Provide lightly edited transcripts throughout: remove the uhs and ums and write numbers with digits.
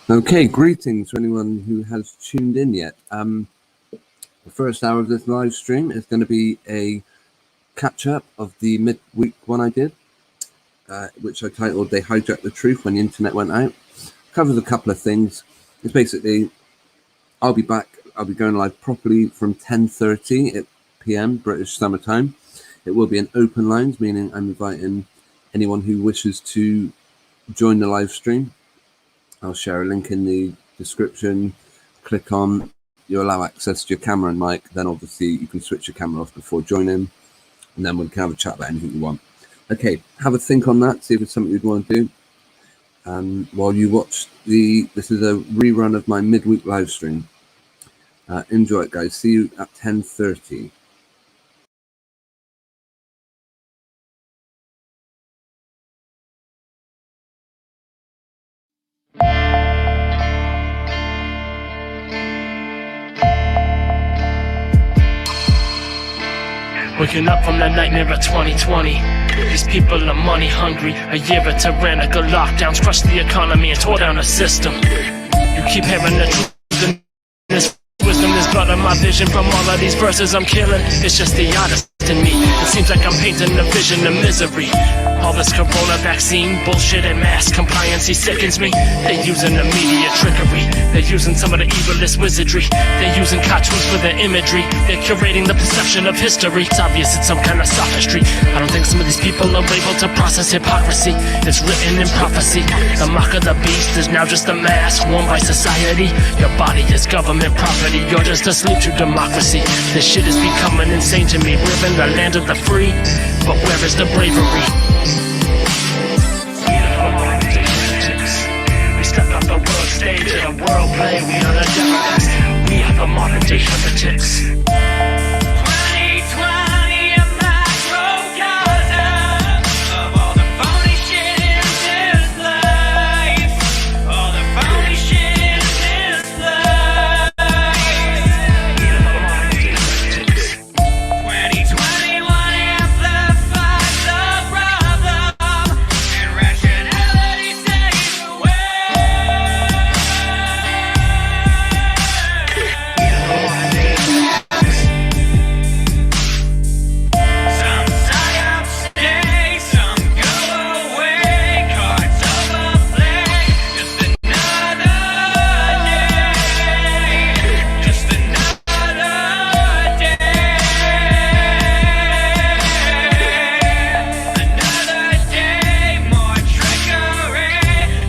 Okay, greetings to anyone who has tuned in yet. The first hour of this live stream is going to be a catch-up of the midweek one I did, which I titled They Hijacked the Truth When the Internet Went Out. Covers a couple of things. It's basically, I'll be going live properly from 10:30 p.m. British Summer Time. It will be an open lines, meaning I'm inviting anyone who wishes to join the live stream. I'll share a link in the description. Click on, you allow access to your camera and mic. Then obviously you can switch your camera off before joining, and then we can have a chat about anything you want. Okay, have a think on that. See if it's something you'd want to do. While you watch this is a rerun of my midweek live stream. Enjoy it, guys. See you at 10:30. Waking up from the nightmare of 2020. These people are money hungry. A year of tyrannical lockdowns crushed the economy and tore down the system. You keep hearing the truth and this wisdom is but of my vision. From all of these verses I'm killing, it's just the honest in me. It seems like I'm painting a vision of misery. All this corona vaccine bullshit and mass compliance, he sickens me. They're using the media trickery. They're using some of the evilest wizardry. They're using cartoons for their imagery. They're curating the perception of history. It's obvious it's some kind of sophistry. I don't think some of these people are able to process hypocrisy. It's written in prophecy. The mark of the beast is now just a mask worn by society. Your body is government property. You're just asleep to democracy. This shit is becoming insane to me. We're in the land of the free, but where is the bravery? We step off the world stage in a world play. We are the devils. We are the modern day heretics. 2020, a microcosm of all the phony shit in this life. All the phony shit in this life. We are the modern day heretics. 2021 amplifies the problem, and rationality stays away. Some psyops stay, some go away. Cards overplay. Just another day. Just another day. Another day, more trickery.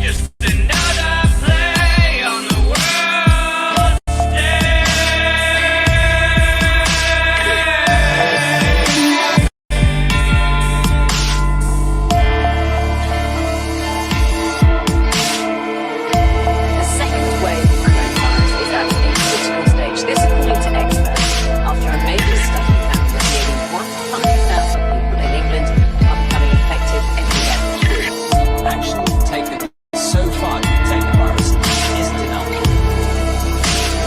Just another play on the world stage. The second wave of coronavirus is at a critical stage. This according to experts, after a major study found that nearly 100,000 people in England are becoming infected every year. Action taken so far to protect the virus isn't enough.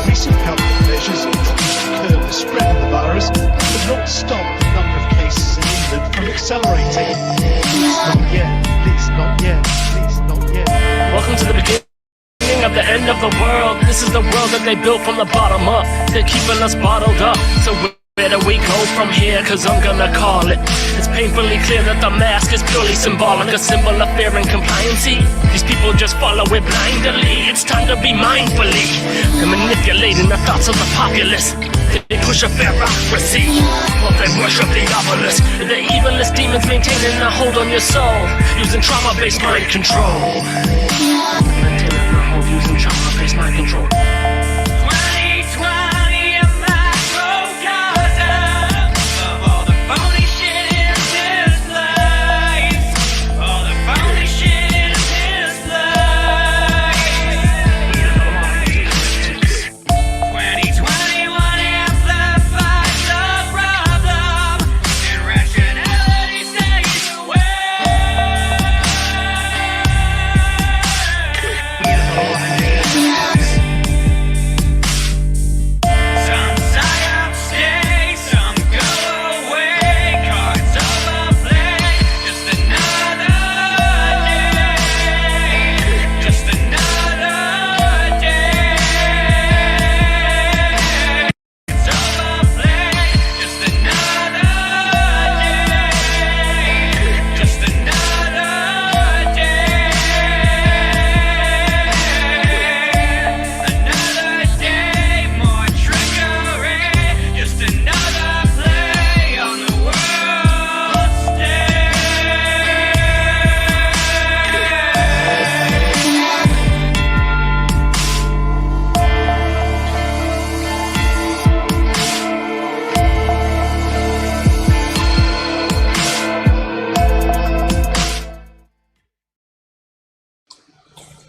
Recent government measures introduced to curb the spread of the virus have not stopped the number of cases in England from accelerating. Please not yet, please not yet, please not yet. Welcome to the beginning of the end of the world. This is the world that they built from the bottom up. They're keeping us bottled up. So where do we go from here? Cause I'm gonna call it. It's painfully clear that the mask is purely symbolic, a symbol of fear and compliancy. These people just follow it blindly. It's time to be mindfully. They're manipulating the thoughts of the populace. They push a bureaucracy, while they worship the obelisk. The evilest demons maintaining a hold on your soul, using trauma-based mind control. Maintaining a hold using trauma-based mind control. 2020, a microcosm of all the phony shit in this life. All the phony shit in this life. We are the modern day heretics. 2021 amplifies the problem, and rationality stays away. We are the modern day heretics.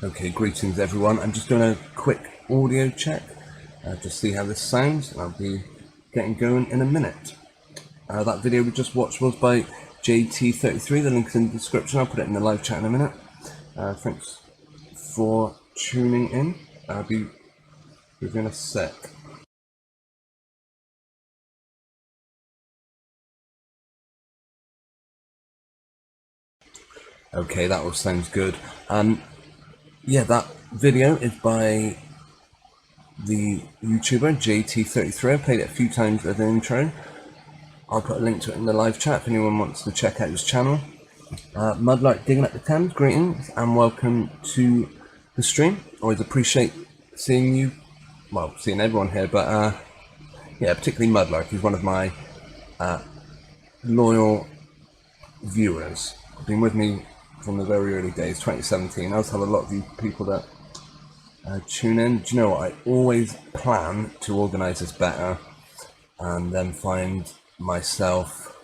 Okay, greetings everyone. I'm just doing a quick audio check to see how this sounds. I'll be getting going in a minute. That video we just watched was by JT33. The link's in the description. I'll put it in the live chat in a minute. Thanks for tuning in. I'll be in a sec. Okay, that all sounds good. Yeah, that video is by the YouTuber JT33. I've played it a few times as an intro. I'll put a link to it in the live chat if anyone wants to check out his channel. Mudlark Digging Up the Thames, greetings and welcome to the stream. Always appreciate seeing you, well, seeing everyone here, but yeah, particularly Mudlark. He's one of my loyal viewers. Been with me from the very early days, 2017. I also have a lot of you people that tune in. Do you know what? I always plan to organise this better and then find myself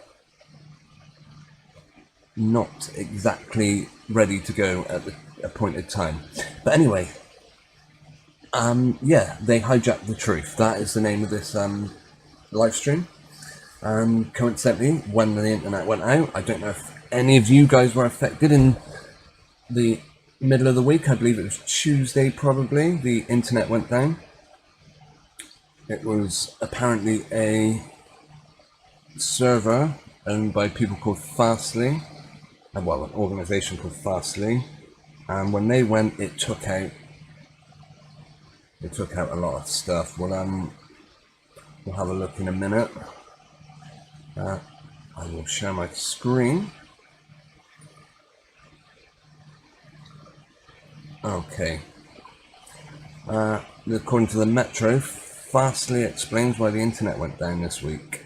not exactly ready to go at the appointed time. But anyway, yeah, they hijacked the truth. That is the name of this live stream. And coincidentally, when the internet went out, I don't know if any of you guys were affected in the middle of the week. I believe it was Tuesday probably, the internet went down. It was apparently a server owned by people called Fastly, well, an organisation called Fastly, and when they went, it took out a lot of stuff. We'll have a look in a minute. I will share my screen. Okay. According to the Metro, Fastly explains why the internet went down this week.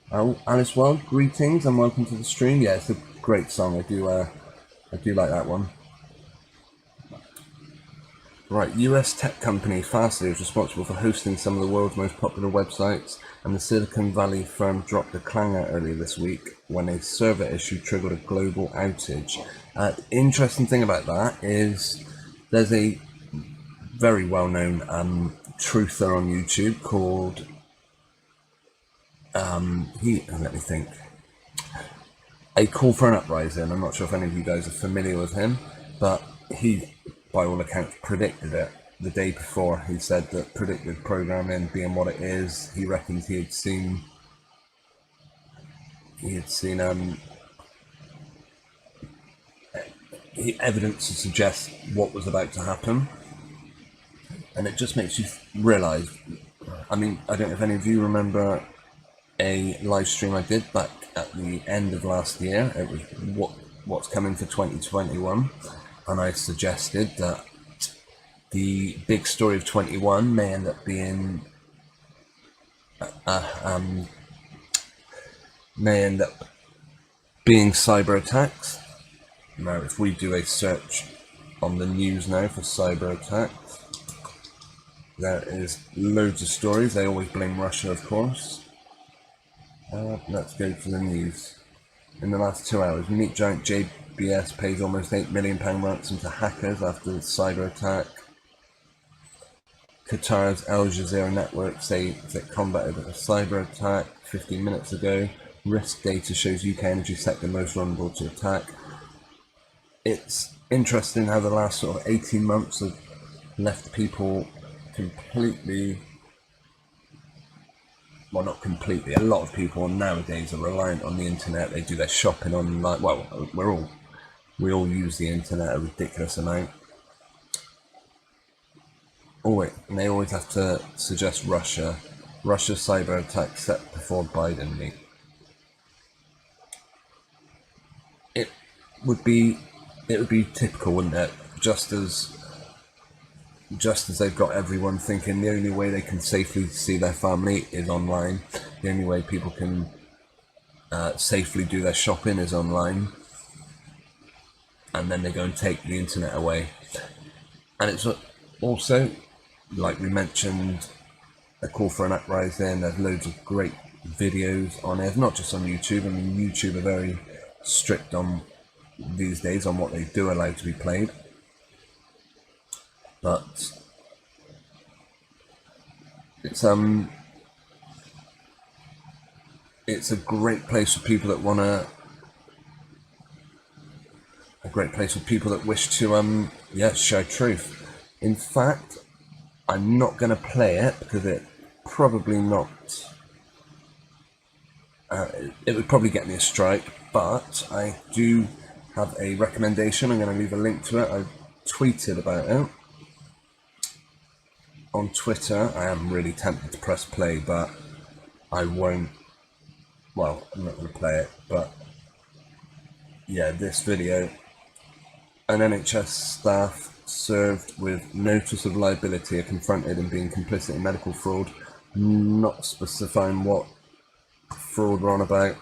Alice Wild, greetings and welcome to the stream. Yeah, it's a great song. I do like that one. Right, US tech company Fastly is responsible for hosting some of the world's most popular websites, and the Silicon Valley firm dropped a clanger earlier this week when a server issue triggered a global outage. The interesting thing about that is there's a very well-known truther on YouTube called let me think. A Call for an Uprising. I'm not sure if any of you guys are familiar with him, but he, by all accounts, predicted it the day before. He said that predictive programming being what it is, he reckons he had seen evidence to suggest what was about to happen, and it just makes you realize. I mean, I don't know if any of you remember a live stream I did back at the end of last year. It was what's coming for 2021, and I suggested that the big story of 21 may end up being cyber attacks. Now, if we do a search on the news now for cyber attacks, there is loads of stories. They always blame Russia, of course. Let's go to the news. In the last 2 hours, meat giant JBS pays almost £8 million ransom to hackers after the cyber attack. Qatar's Al Jazeera network says it combated a cyber attack 15 minutes ago. Risk data shows UK energy sector most vulnerable to attack. It's interesting how the last sort of 18 months have left people completely, well, not completely, a lot of people nowadays are reliant on the internet. They do their shopping online. Well, we all use the internet a ridiculous amount. And they always have to suggest Russia cyber attack set before Biden meet. It would be typical, wouldn't it? Just as they've got everyone thinking the only way they can safely see their family is online, the only way people can safely do their shopping is online, and then they go and take the internet away. And it's also, like we mentioned, A Call for an Uprising. There's loads of great videos on it, not just on YouTube. I mean, YouTube are very strict on these days on what they do allow to be played. but it's a great place for people that a great place for people that wish to show truth. In fact, I'm not going to play it because it probably not. It would probably get me a strike, but I do have a recommendation. I'm going to leave a link to it. I tweeted about it on Twitter. I am really tempted to press play, but I won't. Well, I'm not going to play it, but yeah, this video. An NHS staff served with notice of liability are confronted in being complicit in medical fraud, not specifying what fraud we're on about,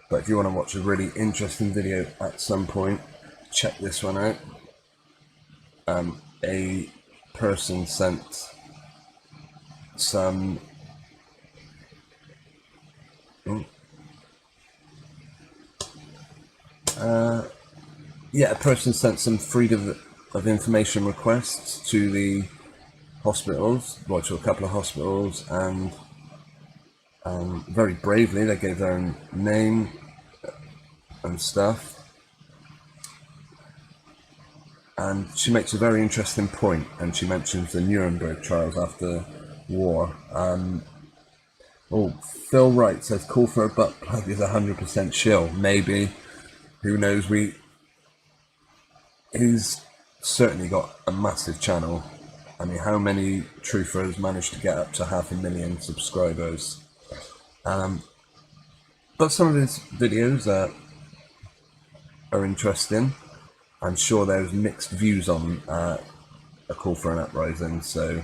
but if you want to watch a really interesting video at some point, check this one out. A person sent some a person sent some freedom of information requests to the hospitals, well, to a couple of hospitals, and very bravely they gave their own name and stuff. And she makes a very interesting point, and she mentions the Nuremberg trials after war. Phil Wright says, call for a butt plug is 100% shill. Maybe, who knows? He's certainly got a massive channel. I mean, how many truthers managed to get up to 500,000 subscribers? But some of his videos are interesting. I'm sure there's mixed views on a call for an uprising, so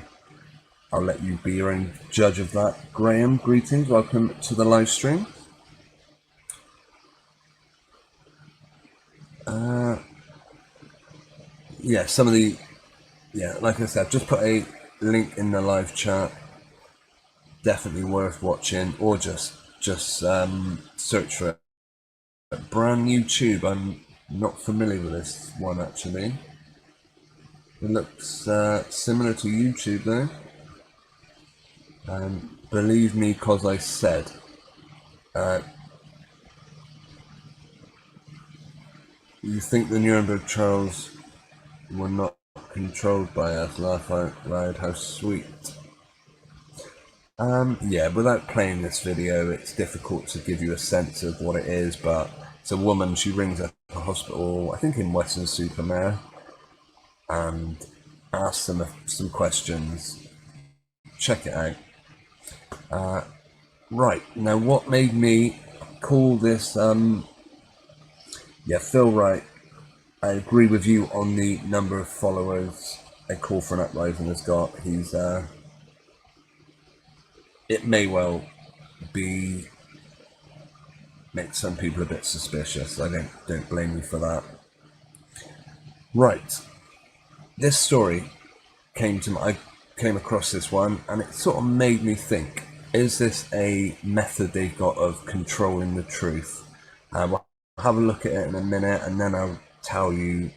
I'll let you be your own judge of that. Graham, greetings, welcome to the live stream. Like I said, just put a link in the live chat. Definitely worth watching, or just search for it. Brand new tube. I'm not familiar with this one actually. It looks similar to YouTube though. Believe me, cause I said. You think the Nuremberg trials were not controlled by us? Laugh out loud, how sweet. Without playing this video, it's difficult to give you a sense of what it is, but it's a woman. She rings up a hospital, I think in Weston-super-Mare, and asks them some questions. Check it out. Right, now what made me call this, Phil Wright, I agree with you on the number of followers a call for an uprising has got. He's, it may well be, make some people a bit suspicious. I don't blame you for that. Right, this story I came across this one, and it sort of made me think, is this a method they've got of controlling the truth? I'll have a look at it in a minute, and then I'll tell you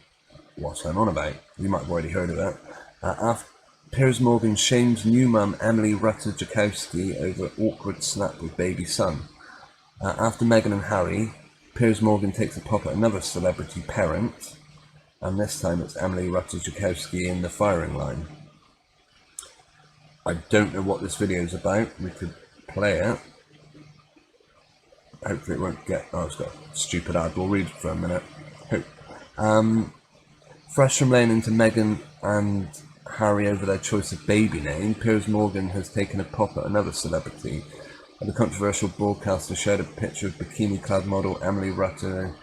what I'm on about. You might have already heard of it. Piers Morgan shames new mum Emily Ratajkowski over awkward snap with baby son. After Meghan and Harry, Piers Morgan takes a pop at another celebrity parent, and this time it's Emily Ratajkowski in the firing line. I don't know what this video is about. We could play it. Hopefully it won't get... Oh, it's got a stupid ad. We'll read it for a minute. Fresh from laying into Meghan and Harry over their choice of baby name, Piers Morgan has taken a pop at another celebrity. The controversial broadcaster shared a picture of bikini-clad model Emily Rutter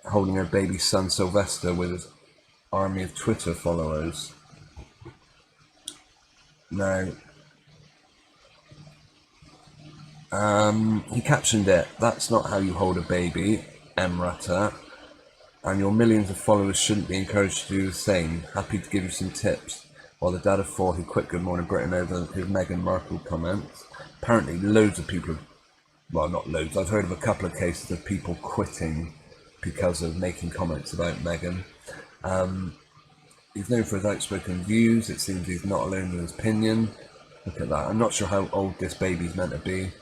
holding her baby son Sylvester with his army of Twitter followers. Now, he captioned it, "That's not how you hold a baby, M. Rutter, and your millions of followers shouldn't be encouraged to do the same. Happy to give you some tips." While the dad of four who quit Good Morning Britain over his Meghan Markle comments. Apparently loads of people, well, not loads, I've heard of a couple of cases of people quitting because of making comments about Meghan. He's known for his outspoken views. It seems he's not alone in his opinion. Look at that. I'm not sure how old this baby's meant to be.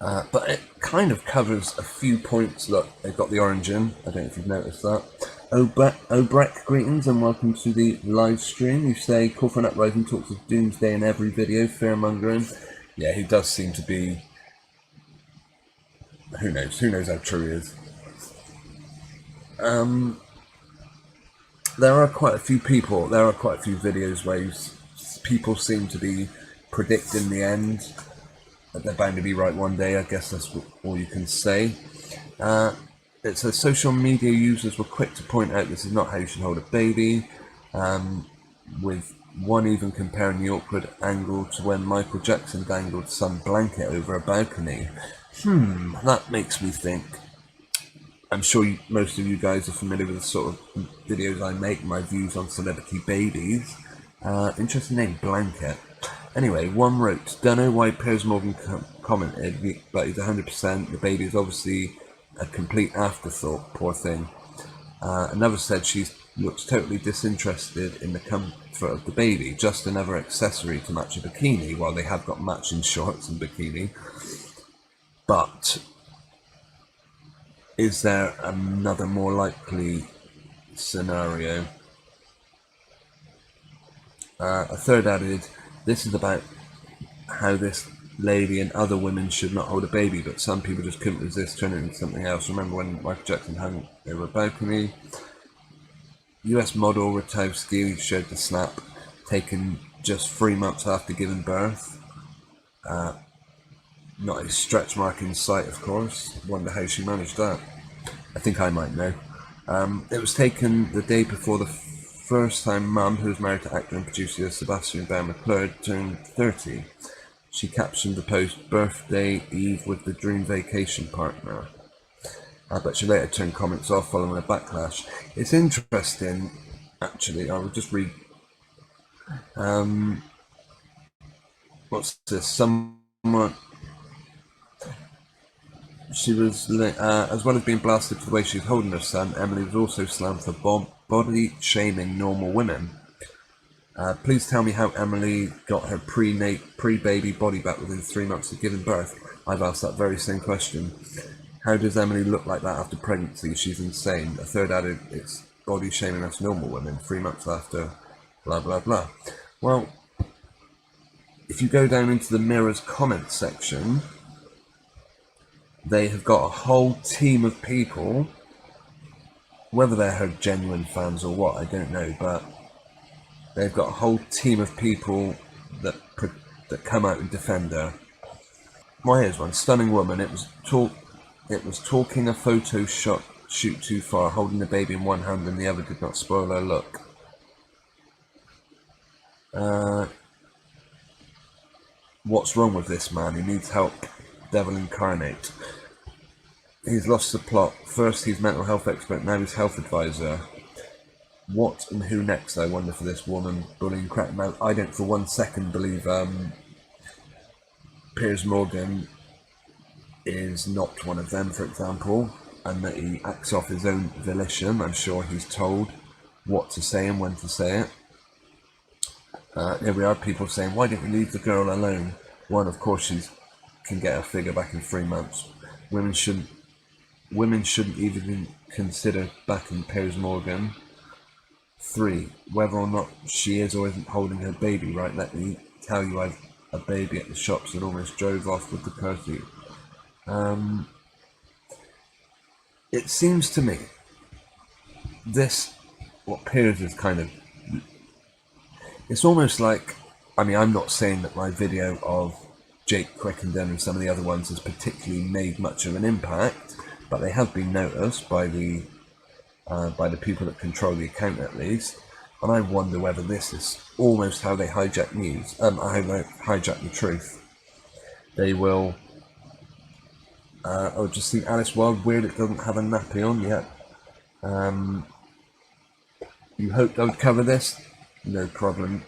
But it kind of covers a few points. Look, they've got the orange in. I don't know if you've noticed that. Obrek, greetings and welcome to the live stream. You say, call for an uprising, talks of doomsday in every video, fear-mongering. Yeah, he does seem to be... Who knows how true he is. There are quite a few videos where people seem to be predicting the end. They're bound to be right one day. I guess that's all you can say. It says social media users were quick to point out this is not how you should hold a baby, with one even comparing the awkward angle to when Michael Jackson dangled some blanket over a balcony. That makes me think. I'm sure most of you guys are familiar with the sort of videos I make, my views on celebrity babies. Interesting name, Blanket. Anyway, one wrote, don't know why Piers Morgan commented, but he's 100%. The baby is obviously a complete afterthought, poor thing. Another said she looks totally disinterested in the comfort of the baby, just another accessory to match a bikini, while they have got matching shorts and bikini. But is there another more likely scenario? A third added, this is about how this lady and other women should not hold a baby, but some people just couldn't resist turning into something else. Remember when Michael Jackson hung over a balcony? US model Ratowski shared the snap, taken just 3 months after giving birth. Not a stretch mark in sight, of course. Wonder how she managed that. I think I might know. It was taken the day before the first time mum, who was married to actor and producer Sebastian Baron McClure, turned 30. She captioned the post, birthday eve with the dream vacation partner. But she later turned comments off following a backlash. It's interesting, actually. I will just read. What's this? Someone. She was, as well as being blasted for the way she was holding her son, Emily was also slammed for body shaming normal women. Please tell me how Emily got her pre-baby body back within 3 months of giving birth. I've asked that very same question. How does Emily look like that after pregnancy? She's insane. A third added, it's body shaming us normal women 3 months after blah blah blah. Well, if you go down into the Mirror's comment section, they have got a whole team of people, whether they're her genuine fans or what, I don't know, but they've got a whole team of people that come out and defend her. Well, here's one. Stunning woman. It was talking a photo shoot too far, holding the baby in one hand and the other did not spoil her look. What's wrong with this man? He needs help. Devil incarnate. He's lost the plot. First he's mental health expert, now he's health advisor. What and who next, I wonder, for this woman bullying crap. Now, I don't for 1 second believe Piers Morgan is not one of them, for example, and that he acts off his own volition. I'm sure he's told what to say and when to say it. Here we are, people saying, why didn't we leave the girl alone? One, of course, she can get her figure back in 3 months. Women shouldn't even consider backing Piers Morgan. 3, whether or not she is or isn't holding her baby right, let me tell you, I've a baby at the shops that almost drove off with the curfew. It seems to me what Piers is kind of, it's almost like, I mean, I'm not saying that my video of Jake Quickenden and some of the other ones has particularly made much of an impact, but they have been noticed by the people that control the account at least, and I wonder whether this is almost how they hijack news, how they hijack the truth. They will, just think Alice Wild, weird it doesn't have a nappy on yet. You hoped I would cover this? No problem.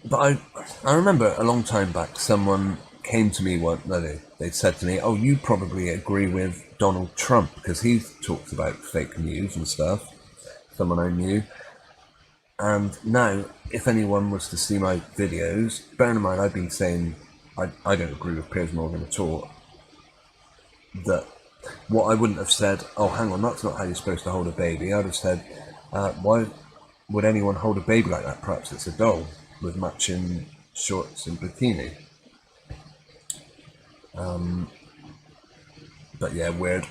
But I remember a long time back, someone came to me they said to me, oh, you probably agree with Donald Trump because he talks about fake news and stuff. Someone I knew. And now, if anyone was to see my videos, bear in mind I've been saying I don't agree with Piers Morgan at all. That what I wouldn't have said, oh hang on, that's not how you're supposed to hold a baby. I'd have said, why would anyone hold a baby like that? Perhaps it's a doll with matching shorts and bikini. But yeah, weird.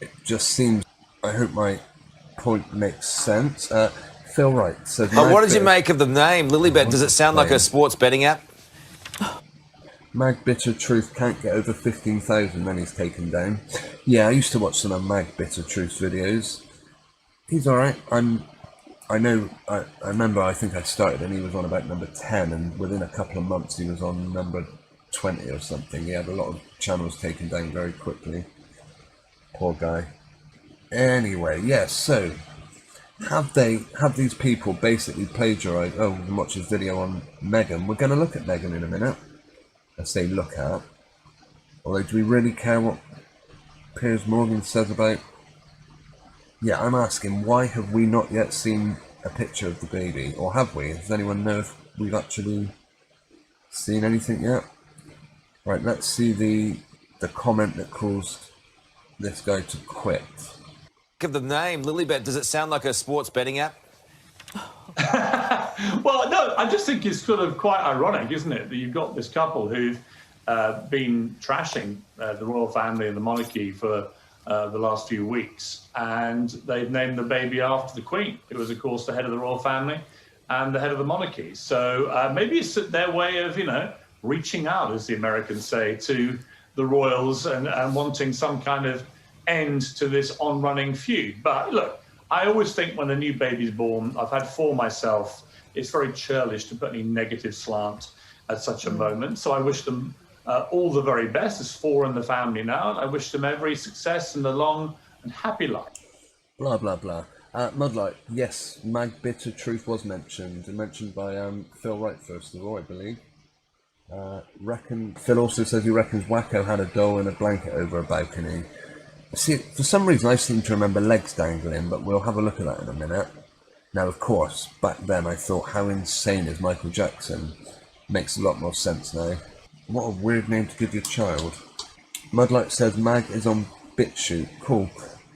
It just seems, I hope my point makes sense. Phil Wright says, what did you make of the name, Lilybet? Does it sound like a sports betting app? Mag Bitter Truth can't get over 15,000, then he's taken down. Yeah, I used to watch some of Mag Bitter Truth's videos. He's alright. I remember, I think I started and he was on about number 10, and within a couple of months he was on number 20 or something. He had a lot of channels taken down very quickly. Poor guy. Anyway, yes, so have these people basically plagiarised? Oh, we can watch his video on Meghan. We're going to look at Meghan in a minute. I say look at. Although, do we really care what Piers Morgan says about? Yeah, I'm asking, why have we not yet seen a picture of the baby? Or have we? Does anyone know if we've actually seen anything yet? Right, let's see the comment that caused this guy to quit. Of the name, Lilybet, does it sound like a sports betting app? Well, no, I just think it's sort of quite ironic, isn't it, that you've got this couple who've been trashing the royal family and the monarchy for the last few weeks, and they've named the baby after the Queen, who was, of course, the head of the royal family and the head of the monarchy. So maybe it's their way of, reaching out, as the Americans say, to the royals and wanting some kind of end to this on-running feud. But look, I always think when a new baby's born, I've had 4 myself, it's very churlish to put any negative slant at such a moment. So I wish them all the very best. There's 4 in the family now, and I wish them every success and a long and happy life. Blah, blah, blah. Mudlight, yes, Mag Bitter Truth was mentioned, and mentioned by Phil Wright first of all, I believe. Phil also says he reckons Wacko had a doll and a blanket over a balcony. See, for some reason I seem to remember legs dangling, but we'll have a look at that in a minute. Now, of course, back then I thought, how insane is Michael Jackson? Makes a lot more sense now. What a weird name to give your child. Mudlight says Mag is on BitChute. Cool.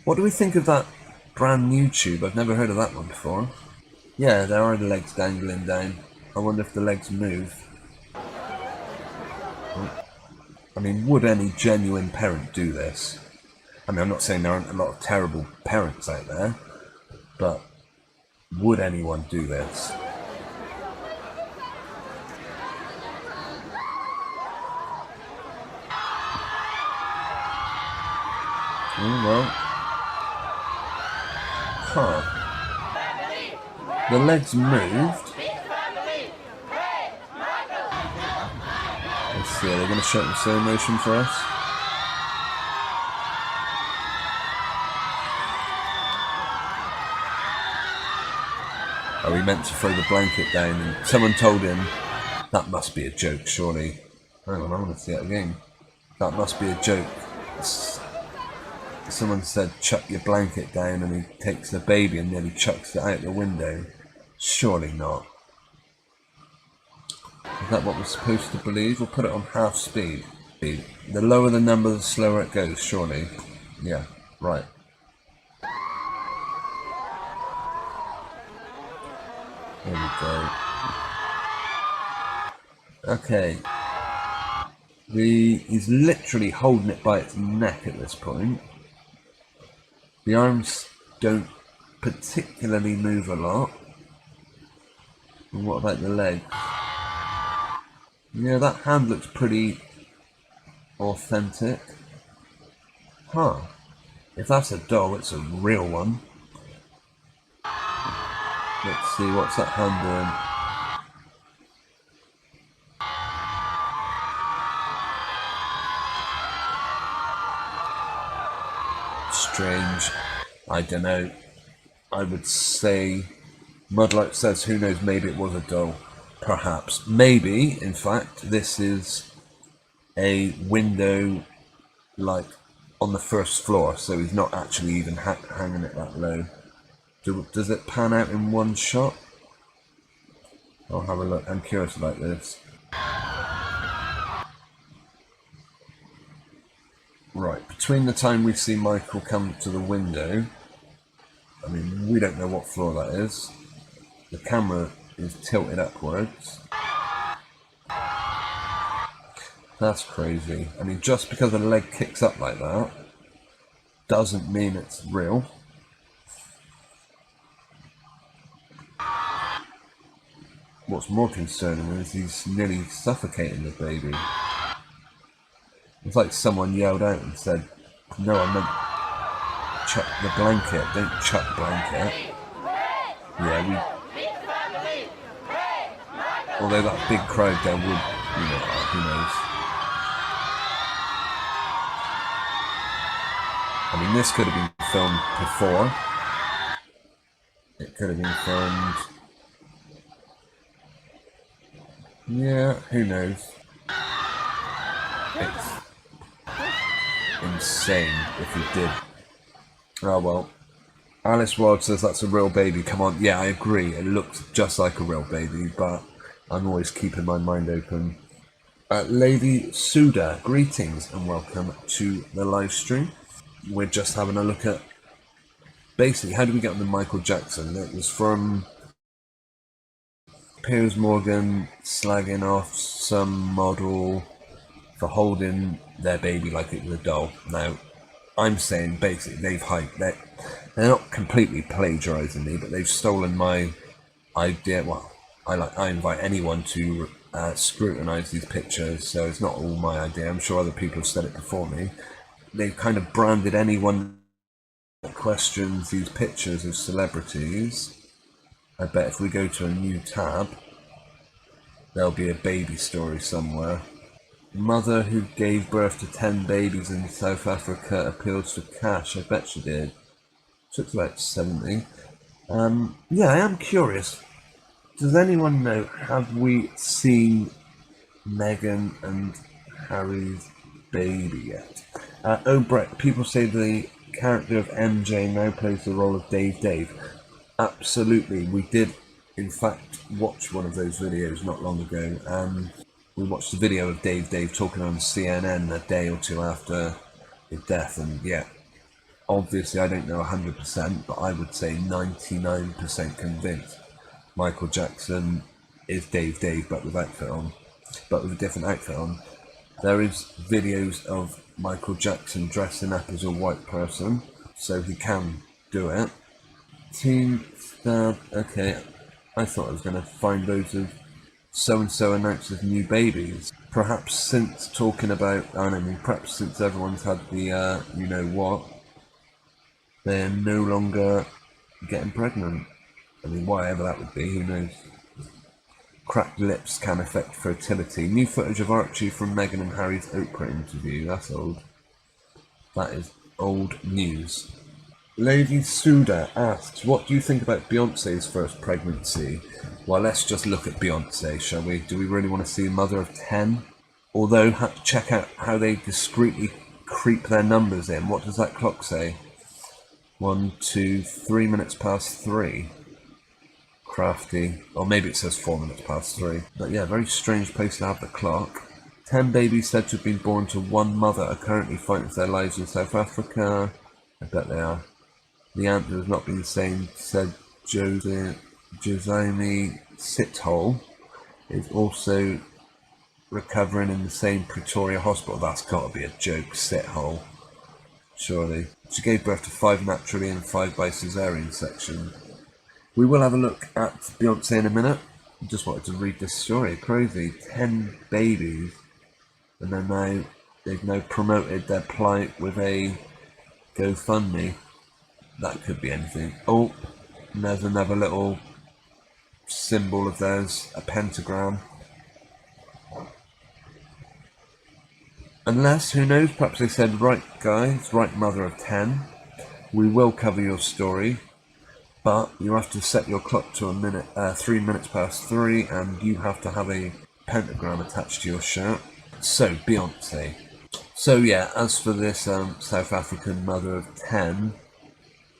What do we think of that brand new tube? I've never heard of that one before. Yeah, there are the legs dangling down. I wonder if the legs move. I mean, would any genuine parent do this? I mean, I'm not saying there aren't a lot of terrible parents out there, but would anyone do this? Oh, well. Huh. The legs moved. Let's see, are they going to show the slow motion for us? Oh, he meant to throw the blanket down, and someone told him, that must be a joke, surely. Hang on, I want to see that again. That must be a joke. Someone said, chuck your blanket down, and he takes the baby and nearly chucks it out the window. Surely not. Is that what we're supposed to believe? We'll put it on half speed. The lower the number, the slower it goes, surely. Yeah, right. There we go. Okay. He's literally holding it by its neck at this point. The arms don't particularly move a lot. And what about the legs? Yeah, that hand looks pretty authentic. Huh. If that's a doll, it's a real one. Let's see, what's that hand doing? Strange. I don't know. I would say, Mudlight says, who knows, maybe it was a doll. Perhaps. Maybe, in fact, this is a window, like, on the first floor, so he's not actually even hanging it that low. Does it pan out in one shot? I'll have a look. I'm curious about this. Right, between the time we see Michael come to the window, I mean, we don't know what floor that is. The camera is tilted upwards. That's crazy. I mean, just because a leg kicks up like that doesn't mean it's real. What's more concerning is he's nearly suffocating the baby. It's like someone yelled out and said, "No, I meant chuck the blanket, don't chuck blanket." Yeah, although that big crowd there would, who knows. I mean, this could have been filmed before. It could have been filmed. Yeah, who knows. It's insane if he did. Oh well. Alice Wild says that's a real baby. Come on, yeah, I agree. It looks just like a real baby, but I'm always keeping my mind open. Lady Suda, greetings and welcome to the live stream. We're just having a look at basically how do we get on to Michael Jackson. It was from Piers Morgan slagging off some model for holding their baby like it was a doll. Now, I'm saying basically they've hyped that they're not completely plagiarizing me, but they've stolen my idea. Well, I invite anyone to scrutinize these pictures, so it's not all my idea. I'm sure other people have said it before me. They've kind of branded anyone that questions these pictures of celebrities. I bet if we go to a new tab, there'll be a baby story somewhere. Mother who gave birth to 10 babies in South Africa appeals for cash. I bet she did. Took about 70. Yeah, I am curious. Does anyone know, have we seen Meghan and Harry's baby yet? Oh, Brett, people say the character of MJ now plays the role of Dave. Absolutely, we did in fact watch one of those videos not long ago. We watched the video of Dave talking on CNN a day or two after his death, and yeah, obviously I don't know 100%, but I would say 99% convinced Michael Jackson is Dave, but with a different outfit on. There is videos of Michael Jackson dressing up as a white person, so he can do it. Team Stab, okay, I thought I was going to find loads of so-and-so announces new babies. Perhaps since talking about, perhaps since everyone's had the, you know what, they're no longer getting pregnant. I mean, whatever that would be, who knows. Cracked lips can affect fertility. New footage of Archie from Meghan and Harry's Oprah interview. That's old. That is old news. Lady Suda asks, what do you think about Beyonce's first pregnancy? Well, let's just look at Beyonce, shall we? Do we really want to see a mother of 10? Although, check out how they discreetly creep their numbers in. What does that clock say? 1, 2, 3 minutes past 3. Crafty. Or maybe it says 4 minutes past 3. But yeah, very strange place to have the clock. 10 babies said to have been born to one mother are currently fighting for their lives in South Africa. I bet they are. The answer has not been the same, said Josemi Sithole is also recovering in the same Pretoria hospital. That's got to be a joke, Sithole. Surely. She gave birth to 5 naturally and 5 by caesarean section. We will have a look at Beyonce in a minute. I just wanted to read this story. Crazy. 10 babies. And then they've now promoted their plight with a GoFundMe. That could be anything. Oh, and there's another little symbol of theirs, a pentagram. Unless, who knows, perhaps they said, right guys, right mother of 10, we will cover your story, but you have to set your clock to 3 minutes past 3, and you have to have a pentagram attached to your shirt. So, Beyonce. So yeah, as for this South African mother of 10,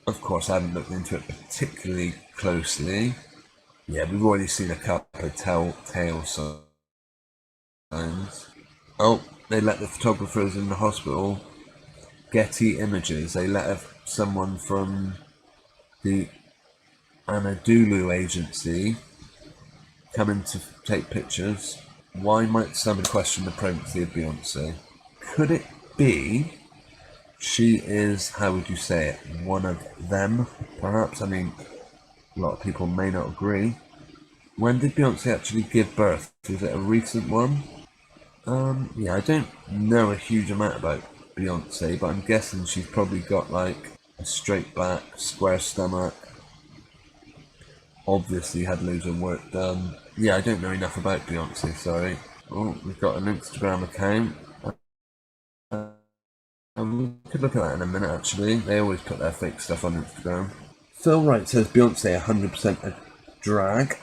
of course I haven't looked into it particularly closely, Yeah, we've already seen a couple of telltale signs. Oh, they let the photographers in the hospital, Getty Images, they let someone from the Anadolu agency come in to take pictures. Why might somebody question the pregnancy of Beyonce? Could it be she is, how would you say it, one of them, perhaps? I mean, a lot of people may not agree. When did Beyonce actually give birth? Was it a recent one? Yeah, I don't know a huge amount about Beyonce, but I'm guessing she's probably got like a straight back, square stomach. Obviously had loads of work done. Yeah, I don't know enough about Beyonce, sorry. Oh, we've got an Instagram account. We could look at that in a minute, actually. They always put their fake stuff on Instagram. Phil Wright says Beyonce 100% a drag.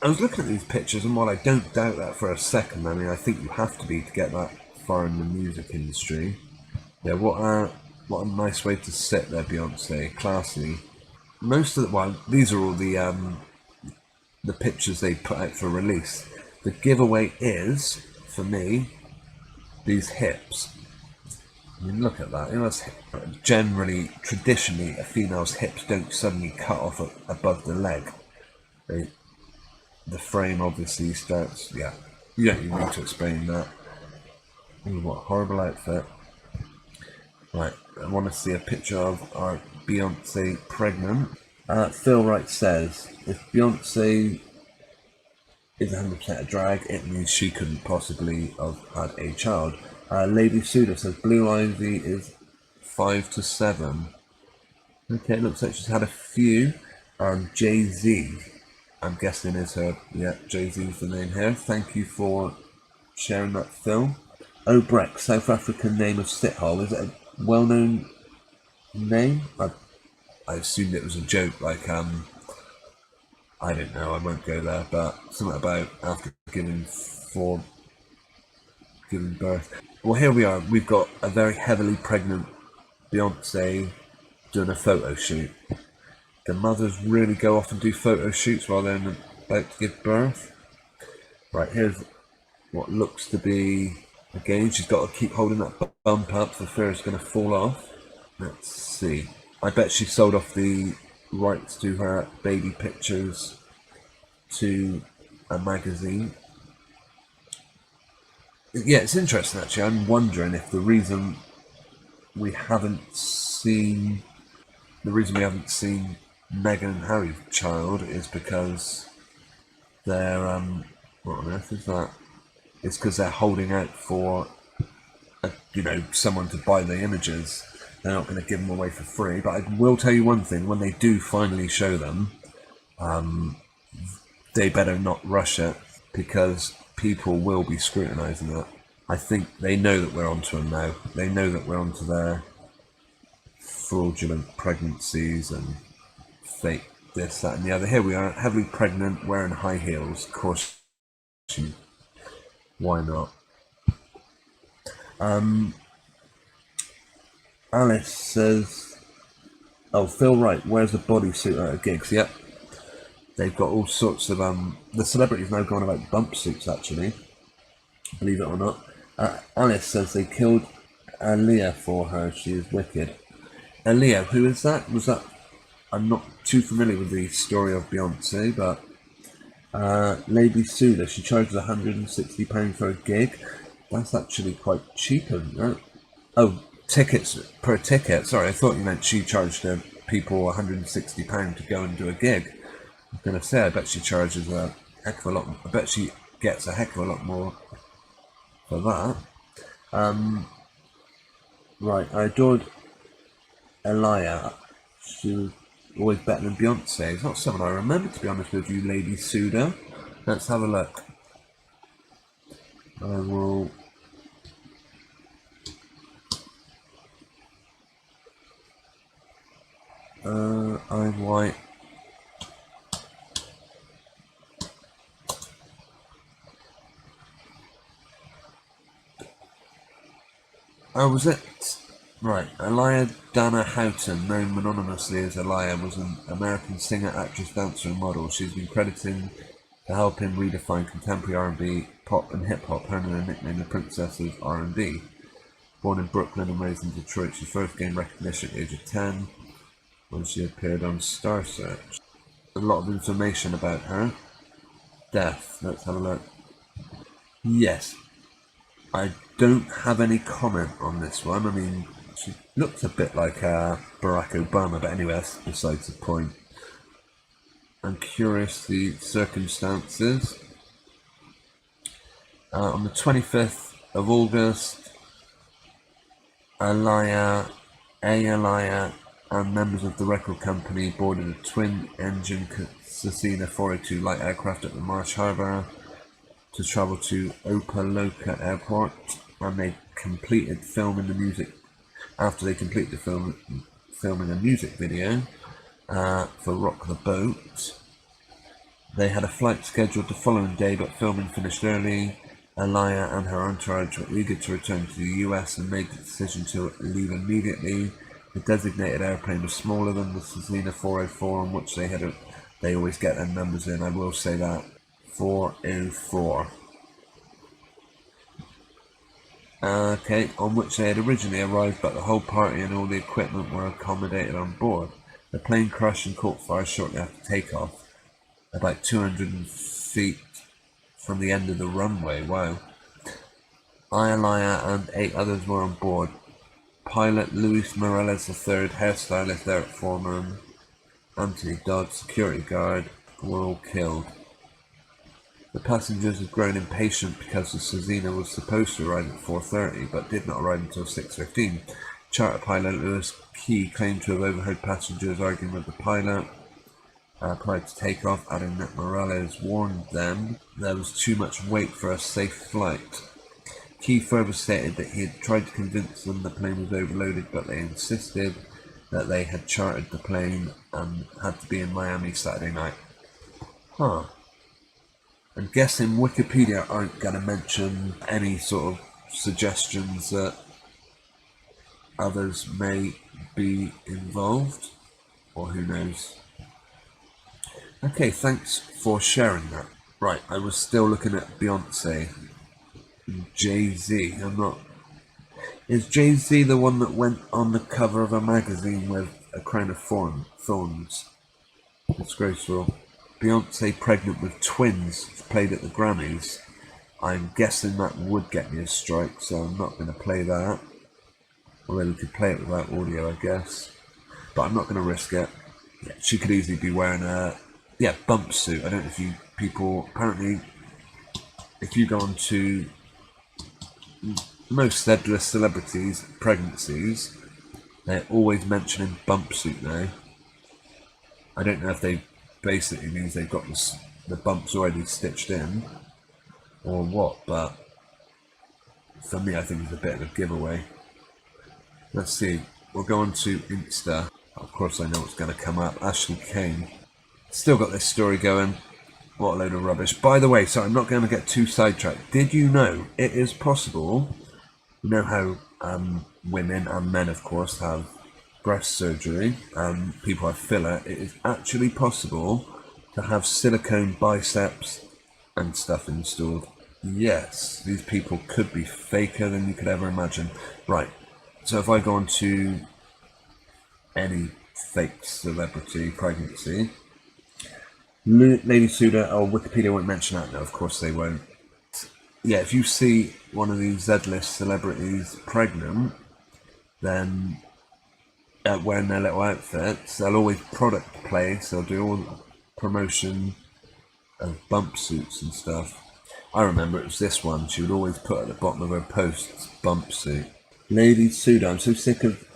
I was looking at these pictures, and while I don't doubt that for a second, I mean, I think you have to be to get that far in the music industry. Yeah, what a nice way to sit there, Beyonce. Classy. Most of the, well, these are all the pictures they put out for release. The giveaway is, for me, these hips. I mean, look at that. You know, generally, traditionally, a female's hips don't suddenly cut off above the leg. The frame obviously starts. Yeah, you don't even need to explain that. Ooh, what a horrible outfit. Right, I want to see a picture of our Beyonce pregnant. Phil Wright says, if Beyonce is 100% a drag, it means she couldn't possibly have had a child. Lady Suda says Blue Ivy is 5 to 7. Okay, it looks like she's had a few. Jay-Z, I'm guessing is her. Yeah, Jay-Z's the name here. Thank you for sharing that film. Obrek, South African name of Sithole. Is it a well-known name? I assumed it was a joke, like, I don't know, I won't go there, but something about after giving birth. Well, here we are. We've got a very heavily pregnant Beyonce doing a photo shoot. The mothers really go off and do photo shoots while they're about to give birth. Right, here's what looks to be, again, she's got to keep holding that bump up for fear it's going to fall off. Let's see. I bet she sold off the rights to her baby pictures to a magazine. Yeah, it's interesting actually. I'm wondering if the reason we haven't seen Meghan and Harry's child is because they're what on earth is that? It's because they're holding out for someone to buy the images. They're not going to give them away for free. But I will tell you one thing: when they do finally show them, they better not rush it, because people will be scrutinising it. I think they know that we're onto them now. They know that we're onto their fraudulent pregnancies and fake this, that, and the other. Here we are, heavily pregnant, wearing high heels. Of course, why not? Alice says, "Oh, Phil Wright wears a bodysuit at gigs." Yep. They've got all sorts of the celebrities now going about bump suits, actually, believe it or not. Alice says they killed Aaliyah for her. She is wicked. Aaliyah, who is that? Was that? I'm not too familiar with the story of Beyonce, but Lady Suda, she charges £160 for a gig. That's actually quite cheap, isn't it? Oh, tickets per ticket. Sorry, I thought you meant she charged people £160 to go and do a gig. I was going to say, I bet she charges a heck of a lot. I bet she gets a heck of a lot more for that. Right, I adored Elia. She was always better than Beyonce. It's not someone I remember, to be honest with you, Lady Suda. Let's have a look. I will. I'm white. Oh, was it Right, Elia Dana Houghton, known anonymously as Elia, was an American singer, actress, dancer, and model. She's been credited to help him redefine contemporary R&B, pop, and hip-hop, earning a nickname the Princess of R&B. Born in Brooklyn and raised in Detroit, she first gained recognition at the age of 10 when she appeared on Star Search. A lot of information about her. Death, let's have a look. Yes, I don't have any comment on this one. I mean, she looks a bit like Barack Obama, but anyway, that's besides the point. I'm curious the circumstances. On the 25th of August, Elia and members of the record company boarded a twin-engine Cessna 402 light aircraft at the Marsh Harbour to travel to Opa-locka Airport, and they completed filming the music. After they completed filming a music video for Rock the Boat, they had a flight scheduled the following day, but filming finished early. Elia and her entourage were eager to return to the US and made the decision to leave immediately. The designated airplane was smaller than the Cessna 404, on which they always get their numbers in, I will say that. 404. Okay, on which they had originally arrived, but the whole party and all the equipment were accommodated on board. The plane crashed and caught fire shortly after takeoff, about 200 feet from the end of the runway. Wow. Elia and 8 others were on board. Pilot Luis Morales III, hairstylist Eric Foreman, Anthony Dodd, security guard, were all killed. The passengers had grown impatient because the Cessna was supposed to arrive at 4:30, but did not arrive until 6:15. Charter pilot Lewis Key claimed to have overheard passengers arguing with the pilot prior to takeoff, adding that Morales warned them there was too much weight for a safe flight. Key further stated that he had tried to convince them the plane was overloaded, but they insisted that they had chartered the plane and had to be in Miami Saturday night. Huh. I'm guessing Wikipedia aren't going to mention any sort of suggestions that others may be involved, or who knows. Okay, thanks for sharing that. Right, I was still looking at Beyonce. Jay-Z, Is Jay-Z the one that went on the cover of a magazine with a crown of thorns? Disgraceful. Beyonce pregnant with twins, played at the Grammys. I'm guessing that would get me a strike, so I'm not going to play that. Although we could play it without audio, I guess. But I'm not going to risk it. Yeah, she could easily be wearing a bump suit. I don't know if you people, apparently, if you go on to most Z-list celebrities' pregnancies, they're always mentioning bump suit now. I don't know if they basically means they've got the bumps already stitched in or what, but for me I think it's a bit of a giveaway. Let's see, we'll go on to Insta. Of course I know what's going to come up. Ashley Kane. Still got this story going. What a load of rubbish. By the way, so I'm not going to get too sidetracked. Did you know it is possible, you know how women and men of course have breast surgery, people have filler, it is actually possible to have silicone biceps and stuff installed. Yes, these people could be faker than you could ever imagine. Right, so if I go on to any fake celebrity pregnancy, Lady Suda, Wikipedia won't mention that, no, of course they won't. Yeah, if you see one of these Z-list celebrities pregnant, then wearing their little outfits, they'll always product place, they'll do all the promotion of bump suits and stuff. I remember it was this one, she would always put at the bottom of her posts, bump suit. Lady Suda, I'm so sick of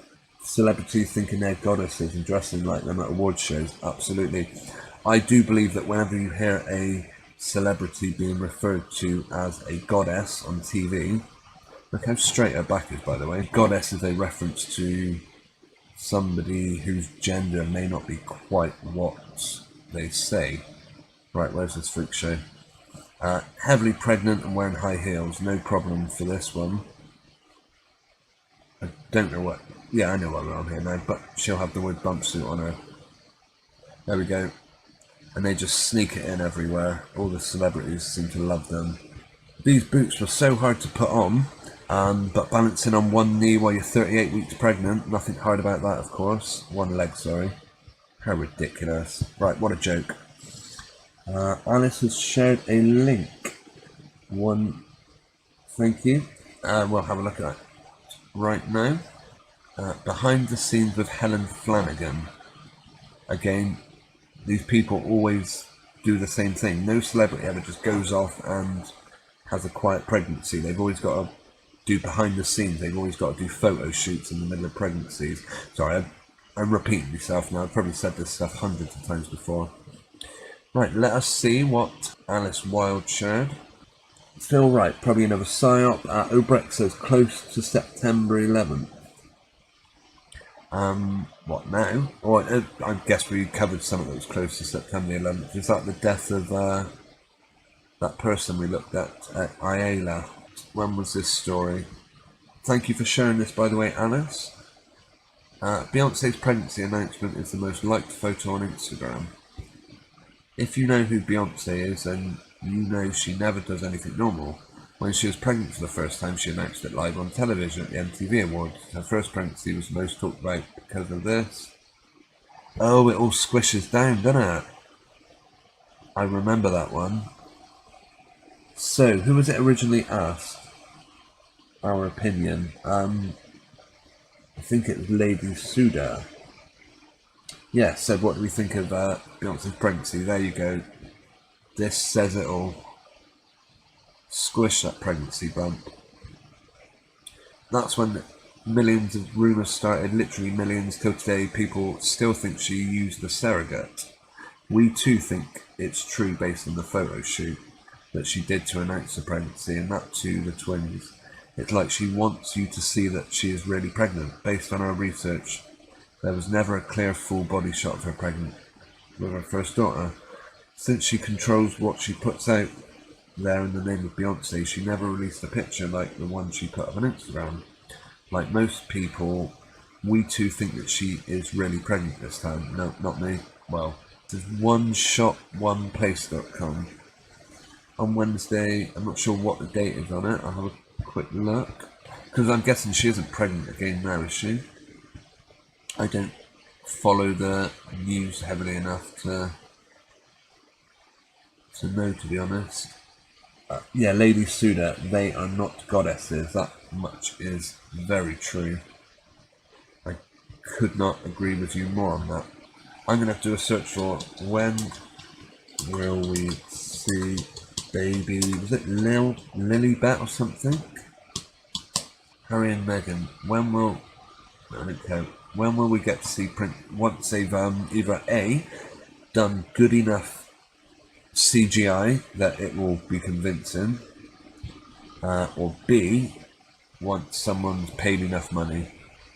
celebrities thinking they're goddesses and dressing like them at award shows. Absolutely. I do believe that whenever you hear a celebrity being referred to as a goddess on TV, look how straight her back is, by the way. Goddess is a reference to somebody whose gender may not be quite what they say. Right, where's this freak show? Heavily pregnant and wearing high heels, no problem for this one. I don't know what Yeah, I know what we're on here now, but she'll have the word bump suit on her. There we go. And they just sneak it in everywhere. All the celebrities seem to love them. These boots were so hard to put on, but balancing on one knee while you're 38 weeks pregnant, nothing hard about that, of course. One leg, sorry. How ridiculous. Right, what a joke. Alice has shared a link. Thank you. We'll have a look at that right now. Behind the scenes with Helen Flanagan. Again, these people always do the same thing. No celebrity ever just goes off and has a quiet pregnancy. They've always got to do behind the scenes. They've always got to do photo shoots in the middle of pregnancies. Sorry, I'm repeating myself now. I've probably said this stuff hundreds of times before. Right, let us see what Alice Wilde shared. Still right, probably another psyop. Obrecht says close to September 11th. What now? Or I guess we covered something that was close to September 11th. Is that the death of that person we looked at Ayala? When was this story? Thank you for sharing this, by the way, Alice. Beyonce's pregnancy announcement is the most liked photo on Instagram. If you know who Beyonce is, then you know she never does anything normal. When she was pregnant for the first time, she announced it live on television at the MTV Awards. Her first pregnancy was the most talked about because of this. Oh, it all squishes down, doesn't it? I remember that one. So, who was it originally asked? Our opinion. I think it was Lady Suda. Yeah, said what do we think of Beyonce's pregnancy? There you go. This says it all. Squish that pregnancy bump. That's when millions of rumours started, literally millions, till today people still think she used a surrogate. We too think it's true based on the photo shoot that she did to announce the pregnancy, and that too, the twins. It's like she wants you to see that she is really pregnant. Based on our research, there was never a clear full body shot of her pregnant with her first daughter. Since she controls what she puts out there in the name of Beyonce, she never released a picture like the one she put up on Instagram. Like most people, we too think that she is really pregnant this time. No, not me. Well, there's oneshot1place.com. On Wednesday, I'm not sure what the date is on it. I'll have a quick look. Because I'm guessing she isn't pregnant again now, is she? I don't follow the news heavily enough to know, to be honest. Yeah, Lady Suda, they are not goddesses. That much is very true. I could not agree with you more on that. I'm going to have to do a search for when will we see baby, was it Lilibet or something? Harry and Meghan, when will we get to see print once they've either A, done good enough CGI that it will be convincing, or B, once someone's paid enough money.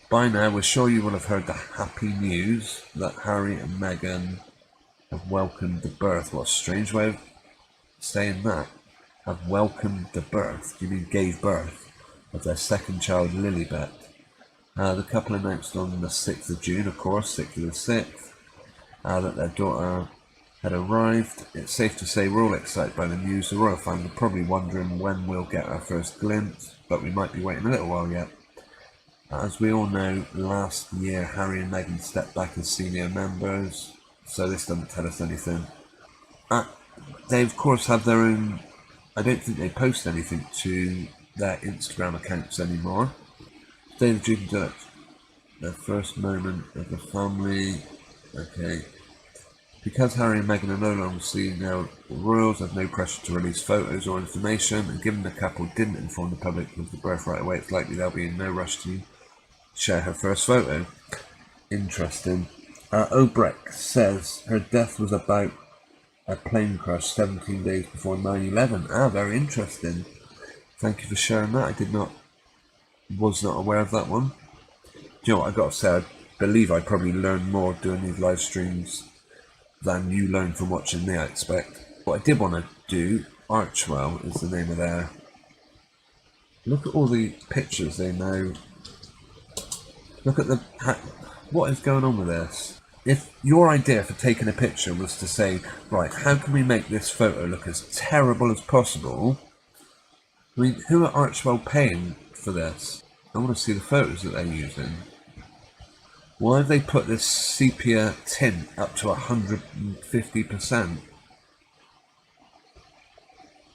By now, we're sure you will have heard the happy news that Harry and Meghan have welcomed the birth. What a strange way of saying that. Have welcomed the birth. Do you mean gave birth of their second child, Lilibet? The couple announced on the 6th of June, of course, 6th of the 6th, that their daughter had arrived. It's safe to say we're all excited by the news. The royal family are probably wondering when we'll get our first glimpse, but we might be waiting a little while yet. As we all know, last year Harry and Meghan stepped back as senior members, so this doesn't tell us anything. They of course have their own, I don't think they post anything to their Instagram accounts anymore. David Duke Dutch, their first moment of the family, okay. Because Harry and Meghan are no longer seen now, the royals have no pressure to release photos or information, and given the couple didn't inform the public of the birth right away, it's likely they'll be in no rush to share her first photo. Interesting. Obrecht says her death was about a plane crash 17 days before 9/11. Very interesting. Thank you for sharing that. Was not aware of that one. Do you know what, I gotta say, I believe I probably learned more doing these live streams than you learn from watching me, I expect. What I did want to do, Archwell is the name of their... Look at all the pictures they now Look at what is going on with this? If your idea for taking a picture was to say, right, how can we make this photo look as terrible as possible? I mean, who are Archwell paying for this? I want to see the photos that they're using. Why have they put this sepia tint up to 150%?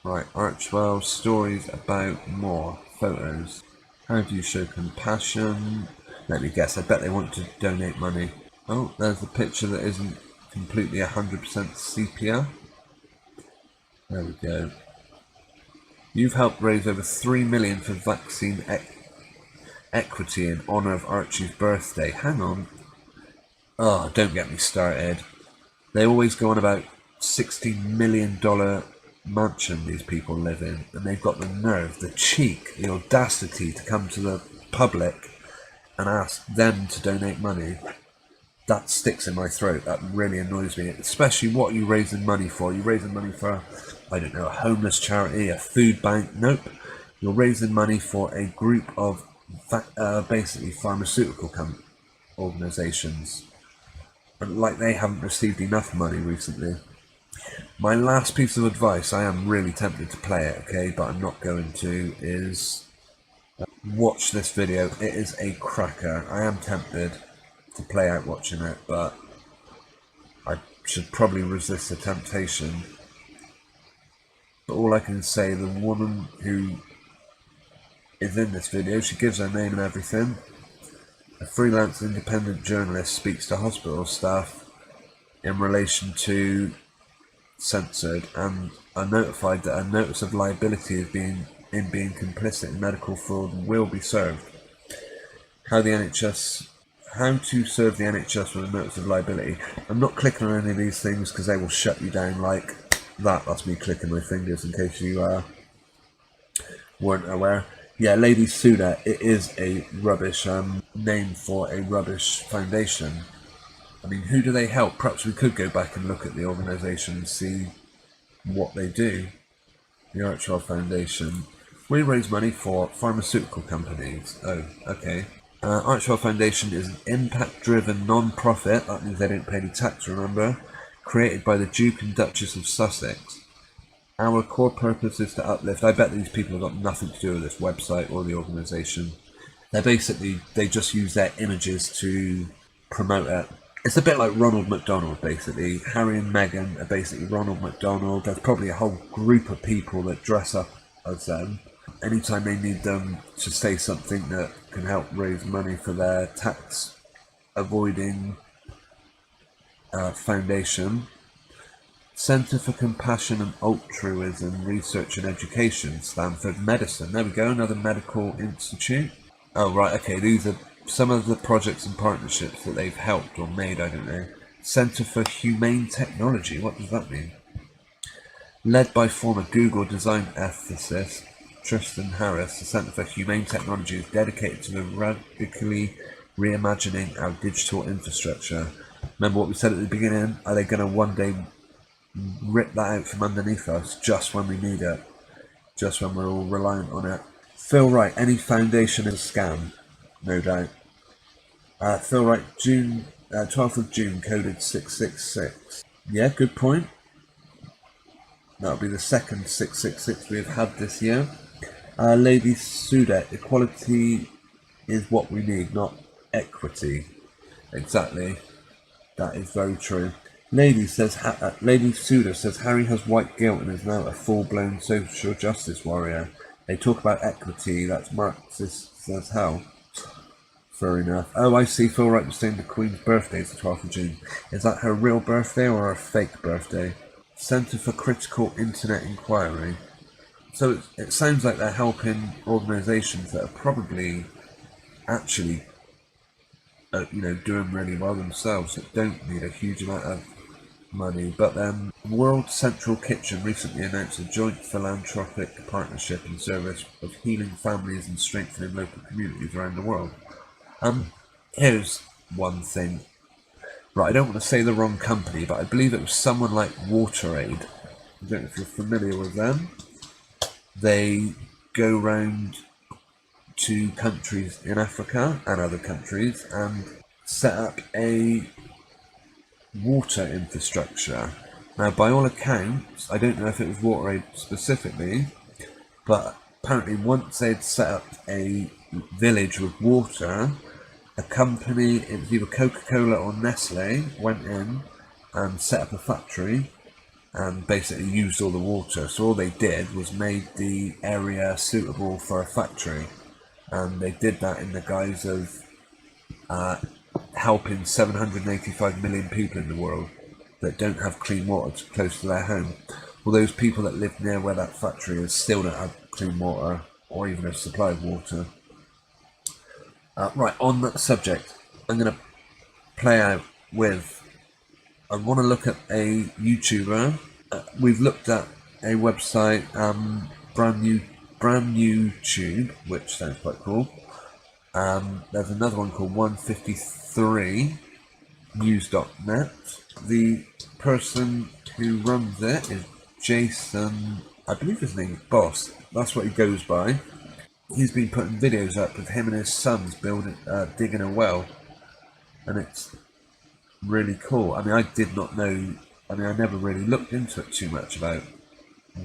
Right, Archwell, stories about more photos. How do you show compassion? Let me guess, I bet they want to donate money. Oh, there's a picture that isn't completely 100% sepia. There we go. You've helped raise over $3 million for vaccine equity in honour of Archie's birthday. Hang on. Oh, don't get me started. They always go on about $60 million mansion these people live in, and they've got the nerve, the cheek, the audacity to come to the public and ask them to donate money. That sticks in my throat. That really annoys me. Especially, what are you raising money for? You're raising money for, I don't know, a homeless charity, a food bank? Nope. You're raising money for a group of basically pharmaceutical organisations. And like they haven't received enough money recently. My last piece of advice, I am really tempted to play it, okay, but I'm not going to, is watch this video. It is a cracker. I am tempted to play out watching it, but I should probably resist the temptation. But all I can say, the woman who is in this video, she gives her name and everything. A freelance independent journalist speaks to hospital staff in relation to censored and are notified that a notice of liability is being complicit in medical fraud will be served. How to serve the NHS with a notice of liability. I'm not clicking on any of these things because they will shut you down like that. That's me clicking my fingers in case you weren't aware. Yeah, Lady Suda, it is a rubbish name for a rubbish foundation. I mean, who do they help? Perhaps we could go back and look at the organisation and see what they do. The Archwell Foundation. We raise money for pharmaceutical companies. Oh, okay. Archwell Foundation is an impact-driven non-profit, that means they don't pay any tax, remember, created by the Duke and Duchess of Sussex. Our core purpose is to uplift. I bet these people have got nothing to do with this website or the organisation. They just use their images to promote it. It's a bit like Ronald McDonald, basically. Harry and Meghan are basically Ronald McDonald. There's probably a whole group of people that dress up as them. Anytime they need them to say something that can help raise money for their tax avoiding foundation. Centre for Compassion and Altruism Research and Education, Stanford Medicine. There we go, another medical institute. Oh right, okay, these are some of the projects and partnerships that they've helped or made, I don't know. Centre for Humane Technology, what does that mean? Led by former Google design ethicist Tristan Harris, the Centre for Humane Technology is dedicated to the radically reimagining our digital infrastructure. Remember what we said at the beginning? Are they going to one day rip that out from underneath us just when we need it? Just when we're all reliant on it? Phil Wright, any foundation is a scam. No doubt. Phil Wright, 12th of June, coded 666. Yeah, good point. That'll be the second 666 we've had this year. Lady Sudet, equality is what we need, not equity. Exactly. That is very true. Lady Suda says Harry has white guilt and is now a full-blown social justice warrior. They talk about equity, that's Marxist as hell. Fair enough. Oh, I see. Phil Wright was saying the Queen's birthday is the 12th of June. Is that her real birthday or a fake birthday? Centre for Critical Internet Inquiry. So it sounds like they're helping organisations that are probably actually, doing really well themselves, that don't need a huge amount of money. But World Central Kitchen recently announced a joint philanthropic partnership in service of healing families and strengthening local communities around the world. Here's one thing. Right, I don't want to say the wrong company, but I believe it was someone like WaterAid. I don't know if you're familiar with them. They go round to countries in Africa and other countries and set up a water infrastructure. Now, by all accounts, I don't know if it was WaterAid specifically, but apparently once they'd set up a village with water, a company, it was either Coca-Cola or Nestle, went in and set up a factory and basically used all the water. So all they did was made the area suitable for a factory, and they did that in the guise of helping 785 million people in the world that don't have clean water close to their home. Well, those people that live near where that factory is still don't have clean water or even a supply of water. Right, on that subject, I'm going to play out with, I want to look at a YouTuber. We've looked at a website, brand new tube, which sounds quite cool. There's another one called 153news.net. The person who runs it is Jason, I believe his name is Boss. That's what he goes by. He's been putting videos up with him and his sons digging a well, and it's really cool. I mean, I did not know. I mean, I never really looked into it too much about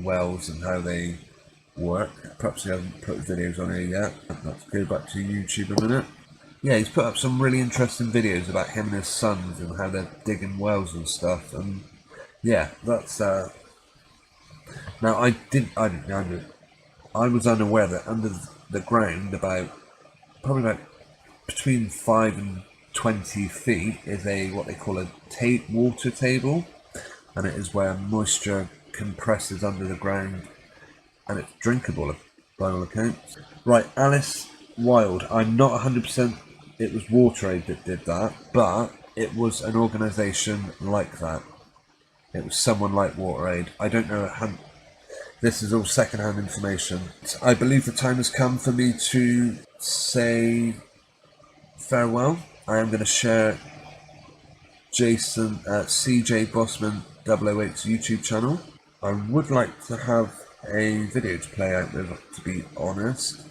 wells and how they work. Perhaps he hasn't put videos on here yet. Let's go back to YouTube a minute. Yeah, he's put up some really interesting videos about him and his sons and how they're digging wells and stuff. And yeah, that's. Now I was unaware that under the ground, probably about between 5 and 20 feet, is what they call a water table, and it is where moisture compresses under the ground, and it's drinkable by all accounts. Right, Alice Wild. I'm not 100% it was WaterAid that did that, but it was an organisation like that. It was someone like WaterAid. I don't know. This is all second-hand information. I believe the time has come for me to say farewell. I am going to share Jason at CJ Bossman 008's YouTube channel. I would like to have a video to play out with, to be honest.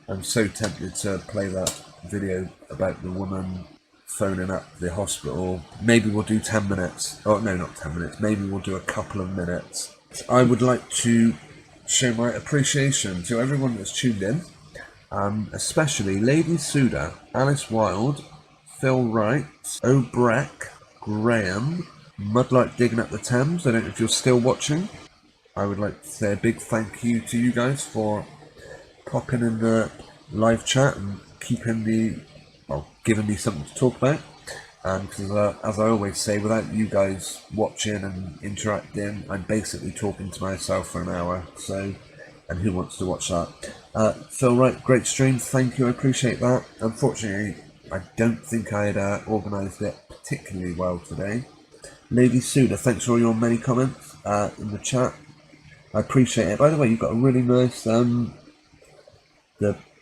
I'm so tempted to play that video about the woman phoning up the hospital. Maybe we'll do 10 minutes. Oh, no, not 10 minutes. Maybe we'll do a couple of minutes. I would like to show my appreciation to everyone that's tuned in, especially Lady Suda, Alice Wild, Phil Wright, O'Breck, Graham, Mudlight Digging Up the Thames. I don't know if you're still watching. I would like to say a big thank you to you guys for popping in the live chat and giving me something to talk about. Because as I always say, without you guys watching and interacting, I'm basically talking to myself for an hour. So, and who wants to watch that? Phil Wright, great stream. Thank you. I appreciate that. Unfortunately, I don't think I had organised it particularly well today. Lady Suda, thanks for all your many comments in the chat. I appreciate it. By the way, you've got a really nice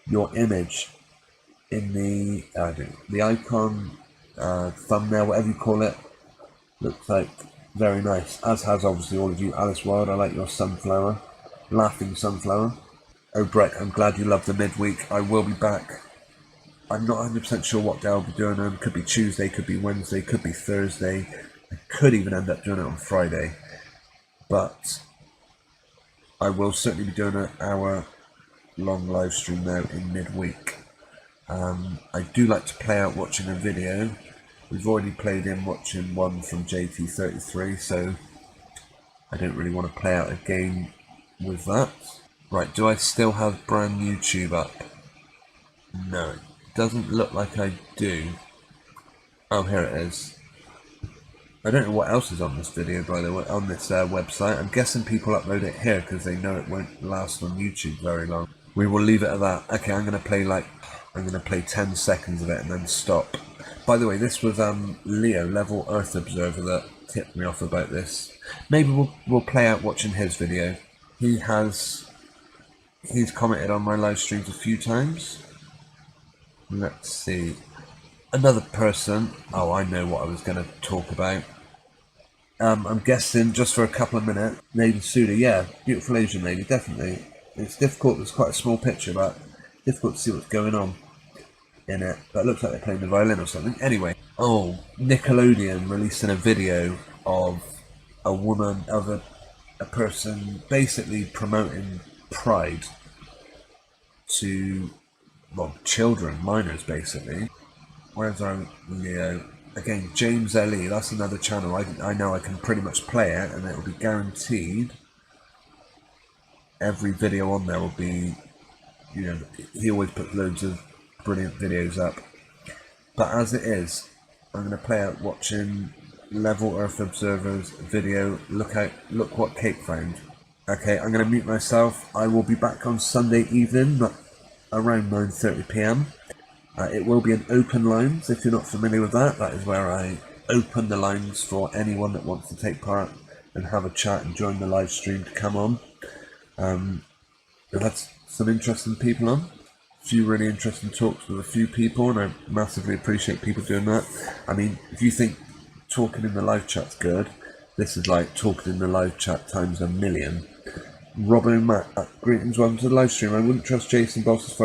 your image in the icon. Thumbnail, whatever you call it, looks like very nice, as has obviously all of you. Alice Wild, I like your sunflower, laughing sunflower. Oh, Brett, I'm glad you love the midweek. I will be back. I'm not 100% sure what day I'll be doing them. Could be Tuesday, could be Wednesday, could be Thursday. I could even end up doing it on Friday, but I will certainly be doing an hour-long live stream now in midweek. I do like to play out watching a video. We've already played in watching one from JT33, so I don't really want to play out a game with that. Right, do I still have brand new tube up? No, it doesn't look like I do. Oh, here it is. I don't know what else is on this video, by the way, on this website. I'm guessing people upload it here because they know it won't last on YouTube very long. We will leave it at that. Okay, I'm going to play 10 seconds of it and then stop. By the way, this was Leo, Level Earth Observer, that tipped me off about this. Maybe we'll play out watching his video. He's commented on my live streams a few times. Let's see. Another person. Oh, I know what I was going to talk about. I'm guessing just for a couple of minutes. Lady Suda, yeah, beautiful Asian lady, definitely. It's difficult. It's quite a small picture, but difficult to see what's going on in it, but it looks like they're playing the violin or something. Anyway, Nickelodeon releasing a video of a woman, of a person basically promoting pride to, well, children, minors basically. Where's our Leo? Again, James L.E., that's another channel. I know I can pretty much play it, and it will be guaranteed every video on there will be, you know, he always puts loads of brilliant videos up. But as it is, I'm going to play out watching Level Earth Observer's video, Look What Kate Found. Okay, I'm going to mute myself. I will be back on Sunday evening, around 9:30 PM. It will be an open lines. If you're not familiar with that, that is where I open the lines for anyone that wants to take part and have a chat and join the live stream to come on. We've had some interesting people on, a few really interesting talks with a few people, and I massively appreciate people doing that. I mean, if you think talking in the live chat's good, this is like talking in the live chat times a million. Robin and Matt, greetings, welcome to the live stream. I wouldn't trust Jason Boss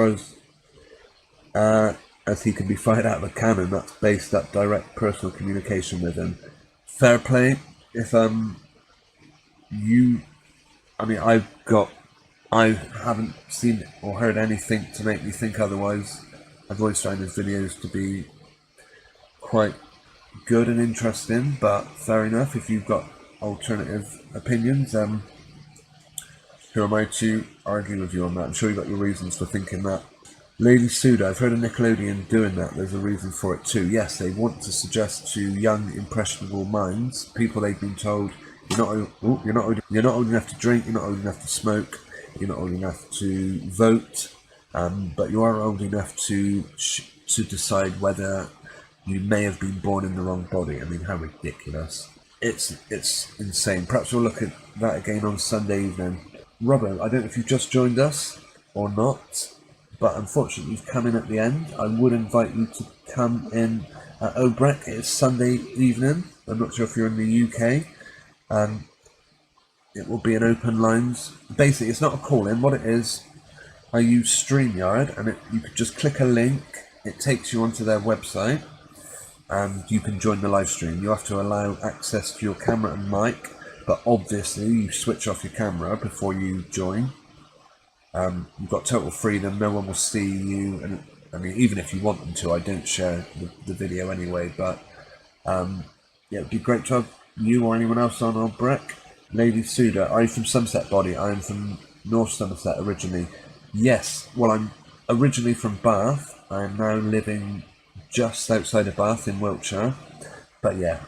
as he can be fired out of a cannon. That's based up direct personal communication with him. Fair play. If I haven't seen or heard anything to make me think otherwise. I've always found his videos to be quite good and interesting, but fair enough. If you've got alternative opinions, who am I to argue with you on that? I'm sure you've got your reasons for thinking that. Lady Suda, I've heard of Nickelodeon doing that. There's a reason for it too. Yes, they want to suggest to young, impressionable minds, people they've been told, you're not old enough to drink, you're not old enough to smoke, you're not old enough to vote, but you are old enough to decide whether you may have been born in the wrong body. I mean, how ridiculous. It's insane. Perhaps we'll look at that again on Sunday evening. Robbo, I don't know if you've just joined us or not, but unfortunately you've come in at the end. I would invite you to come in at Obrek. It is Sunday evening. I'm not sure if you're in the UK. It will be an open lines. Basically, it's not a call-in. What it is, I use StreamYard, and you could just click a link. It takes you onto their website, and you can join the live stream. You have to allow access to your camera and mic, but obviously you switch off your camera before you join. You've got total freedom. No one will see you, and I mean, even if you want them to, I don't share the video anyway. But yeah, it'd be great to have you or anyone else on Obrek. Lady Suda, are you from Somerset Body? I am from North Somerset originally. Yes, well, I'm originally from Bath. I am now living just outside of Bath in Wiltshire. But yeah,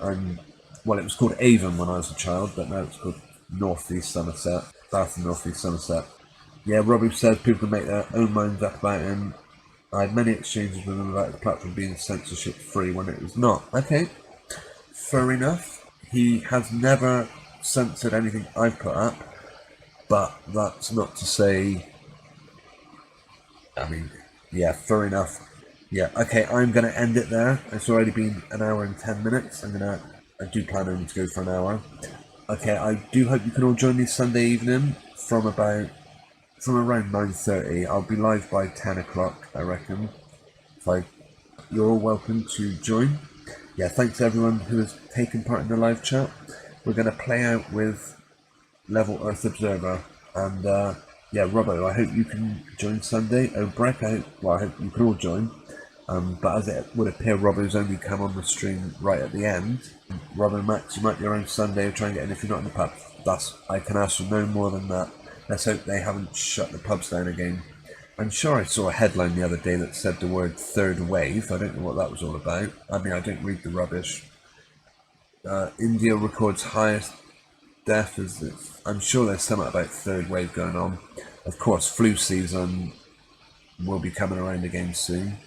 well, it was called Avon when I was a child, but now it's called North East Somerset. Bath and North East Somerset. Yeah, Robbie says people can make their own minds up about him. I had many exchanges with him about the platform being censorship free when it was not. Okay, fair enough. He has never censored anything I've put up, but that's not to say, I mean, yeah, fair enough. Yeah, okay, I'm going to end it there. It's already been an hour and 10 minutes. I do plan only to go for an hour. Okay, I do hope you can all join me Sunday evening from around 9:30. I'll be live by 10 o'clock, I reckon. You're all welcome to join. Yeah, thanks to everyone who has taken part in the live chat. We're going to play out with Level Earth Observer, and yeah, Robbo, I hope you can join Sunday. Obrek, I hope you can all join. But as it would appear, Robbo's only come on the stream right at the end. Robbo, Max, you might be around Sunday or try and get in if you're not in the pub. I can ask for no more than that. Let's hope they haven't shut the pubs down again. I'm sure I saw a headline the other day that said the word third wave. I don't know what that was all about. I mean, I don't read the rubbish. India records highest death. I'm sure there's something about third wave going on. Of course, flu season will be coming around again soon.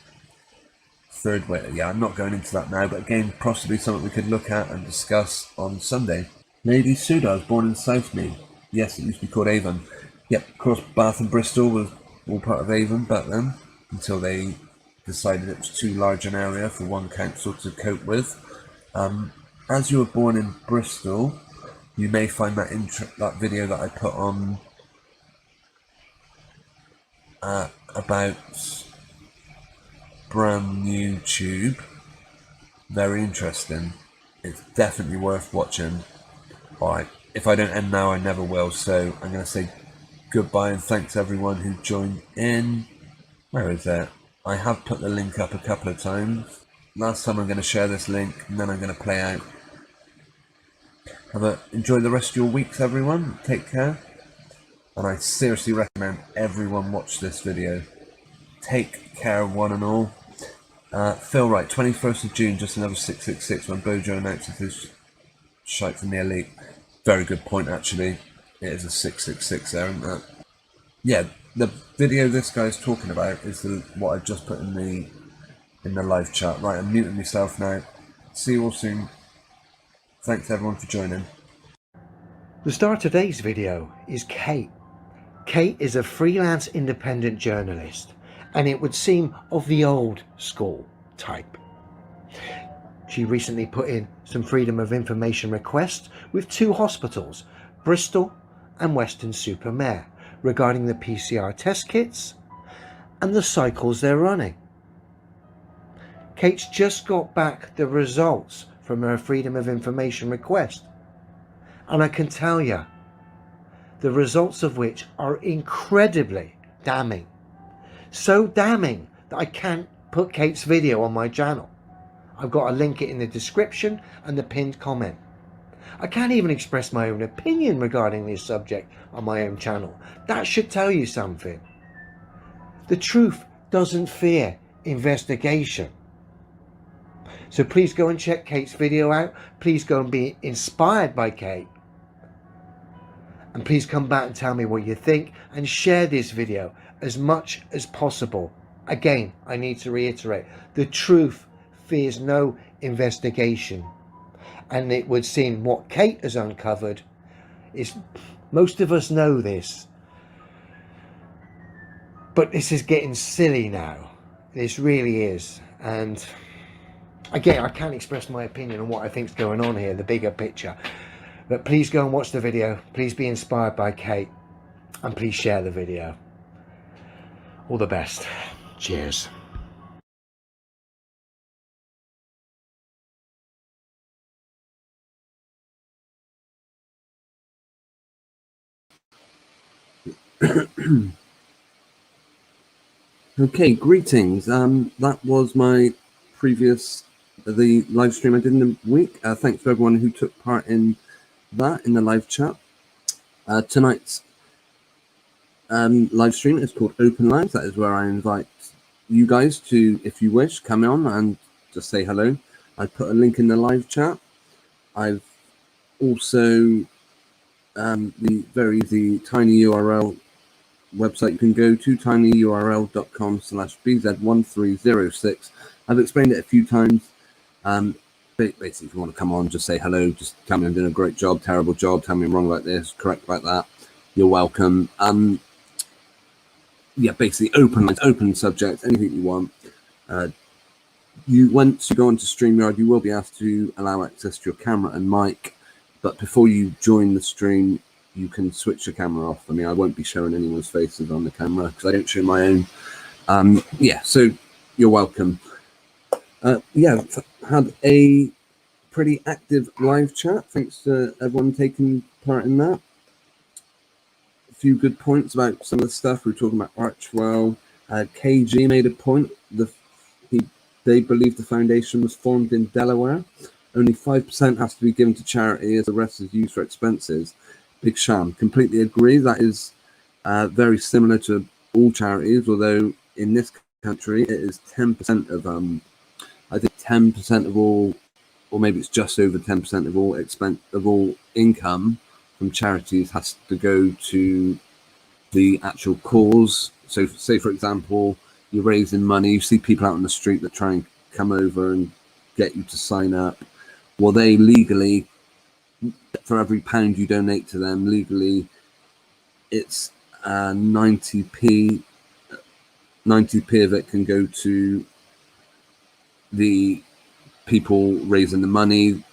Third wave, yeah, I'm not going into that now, but again, possibly something we could look at and discuss on Sunday. Lady Suda was born in Southmead. Yes, it used to be called Avon. Yep, of course, Bath and Bristol was all part of Avon back then, until they decided it was too large an area for one council to cope with. As you were born in Bristol, you may find that video that I put on about brand new tube. Very interesting. It's definitely worth watching. Alright, if I don't end now, I never will. So I'm going to say goodbye and thanks everyone who joined in. Where is it? I have put the link up a couple of times. Last time I'm going to share this link and then I'm going to play out. Enjoy the rest of your weeks, everyone. Take care. And I seriously recommend everyone watch this video. Take care of one and all. Phil Wright, 21st of June, just another 666 when Bojo announces his shite from the elite. Very good point, actually. It is a 666 there, isn't it? Yeah, the video this guy's talking about is what I've just put in the live chat. Right, I'm muting myself now. See you all soon. Thanks everyone for joining. The star of today's video is Kate. Kate is a freelance independent journalist, and it would seem of the old school type. She recently put in some freedom of information requests with 2 hospitals, Bristol and Weston-super-Mare, regarding the PCR test kits and the cycles they're running. Kate's just got back the results from her freedom of information request, and I can tell you, the results of which are incredibly damning. So damning that I can't put Kate's video on my channel. I've got to link it in the description and the pinned comment. I can't even express my own opinion regarding this subject on my own channel. That should tell you something. The truth doesn't fear investigation. So please go and check Kate's video out. Please go and be inspired by Kate. And please come back and tell me what you think and share this video as much as possible. Again, I need to reiterate, the truth fears no investigation. And it would seem what Kate has uncovered is, most of us know this, but this is getting silly now. This really is. And again, I can't express my opinion on what I think's going on here, the bigger picture. But please go and watch the video. Please be inspired by Kate. And please share the video. All the best. Cheers. Okay, greetings. That was my the live stream I did in the week. Thanks for everyone who took part in that in the live chat. Tonight's live stream is called Open Lives. That is where I invite you guys to, if you wish, come on and just say hello. I put a link in the live chat. I've also the easy tiny URL website you can go to, tinyurl.com/bz1306. I've explained it a few times. Basically, if you want to come on, just say hello, just tell me I'm doing a great job, terrible job, tell me I'm wrong about this, correct about that. You're welcome. Yeah, basically open subjects, anything you want. Once you go onto StreamYard, you will be asked to allow access to your camera and mic, but before you join the stream, you can switch the camera off. I mean, I won't be showing anyone's faces on the camera because I don't show my own. Yeah, so you're welcome. Yeah, had a pretty active live chat. Thanks to everyone taking part in that. A few good points about some of the stuff we were talking about. Archwell, KG made a point. They believe the foundation was formed in Delaware. Only 5% has to be given to charity, as the rest is used for expenses. Big sham. Completely agree. That is very similar to all charities, although in this country it is 10% of I think 10% of all, or maybe it's just over 10% of all income from charities has to go to the actual cause. So say, for example, you're raising money, you see people out on the street that try and come over and get you to sign up. Well, they legally, for every pound you donate to them, legally, it's 90p of it can go to the people raising the money,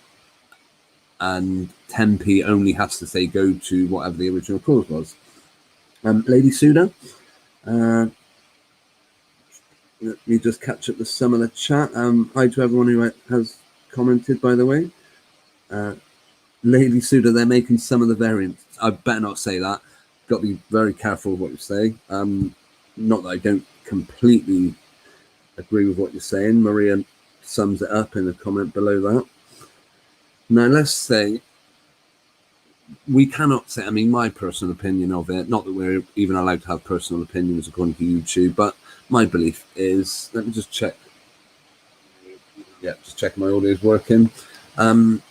and 10p only has to say go to whatever the original cause was. Lady Suda, Let me just catch up with some of the chat. Hi to everyone who has commented, by the way. Lady Suda, they're making some of the variants. I better not say that. Got to be very careful with what you say. Not that I don't completely agree with what you're saying. Maria sums it up in a comment below that. Now, let's say we cannot say, I mean, my personal opinion of it, not that we're even allowed to have personal opinions according to YouTube, but my belief is, let me just check. Yeah, just checking my audio is working. Of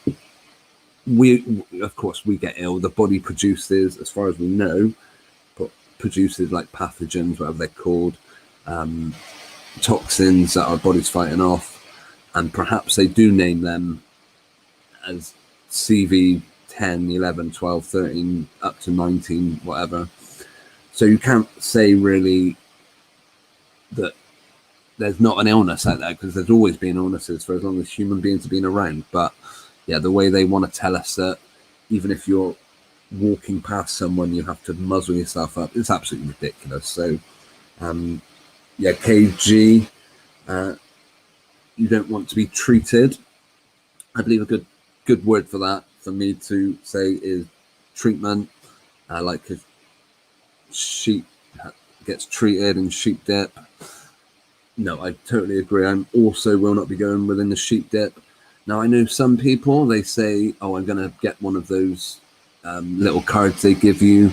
course, we get ill. The body produces, as far as we know, produces like pathogens, whatever they're called, toxins that our body's fighting off, and perhaps they do name them as CV 10, 11, 12, 13, up to 19, whatever. So you can't say really that there's not an illness out there, because there's always been illnesses for as long as human beings have been around. But yeah, the way they want to tell us that even if you're walking past someone, you have to muzzle yourself up, it's absolutely ridiculous. So yeah, KG, you don't want to be treated. I believe a good word for that for me to say is treatment. Like if sheep gets treated in sheep dip, no, I totally agree. I also will not be going within the sheep dip. Now, I know some people, they say, oh, I'm going to get one of those little cards they give you,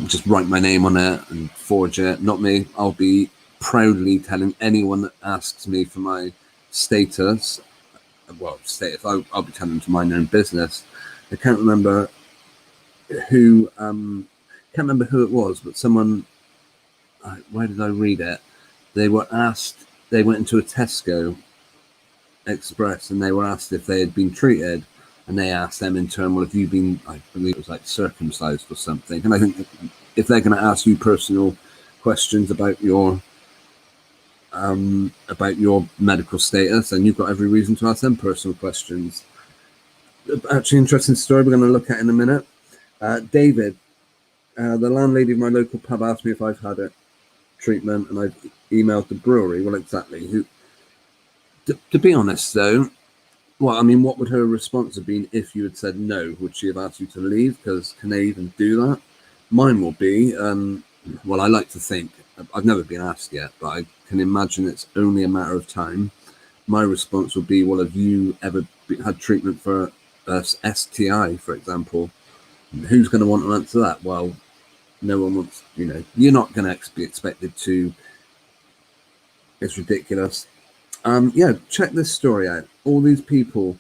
just write my name on it and forge it. Not me. I'll be proudly telling anyone that asks me for my status, I'll be telling them to mind their own business. I can't remember who it was, but someone, where did I read it? They were asked, they went into a Tesco Express and they were asked if they had been treated, and they asked them in turn, well, have you been, I believe it was like circumcised or something. And I think if they're going to ask you personal questions about your medical status, then you've got every reason to ask them personal questions. Actually, interesting story we're going to look at in a minute. David, the landlady of my local pub, asked me if I've had a treatment, and I've emailed the brewery. Well, exactly. To be honest, though, well, I mean, what would her response have been if you had said no? Would she have asked you to leave? Because can they even do that? Mine will be, well, I like to think, I've never been asked yet, but I can imagine it's only a matter of time. My response would be, well, have you ever had treatment for STI, for example? Who's going to want to answer that? Well, no one wants, you're not going to be expected to. It's ridiculous. Yeah, check this story out. All these people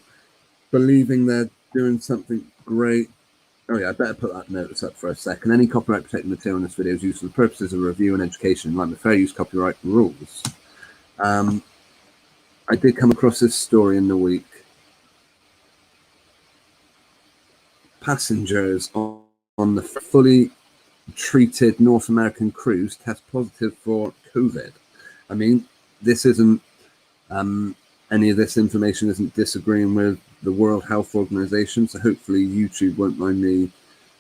believing they're doing something great. Oh yeah, I better put that notice up for a second. Any copyright protected material in this video is used for the purposes of review and education in line with fair use copyright rules. I did come across this story in the week. Passengers on the fully treated North American cruise test positive for COVID. I mean, this isn't any of this information isn't disagreeing with the World Health Organization, so hopefully YouTube won't mind me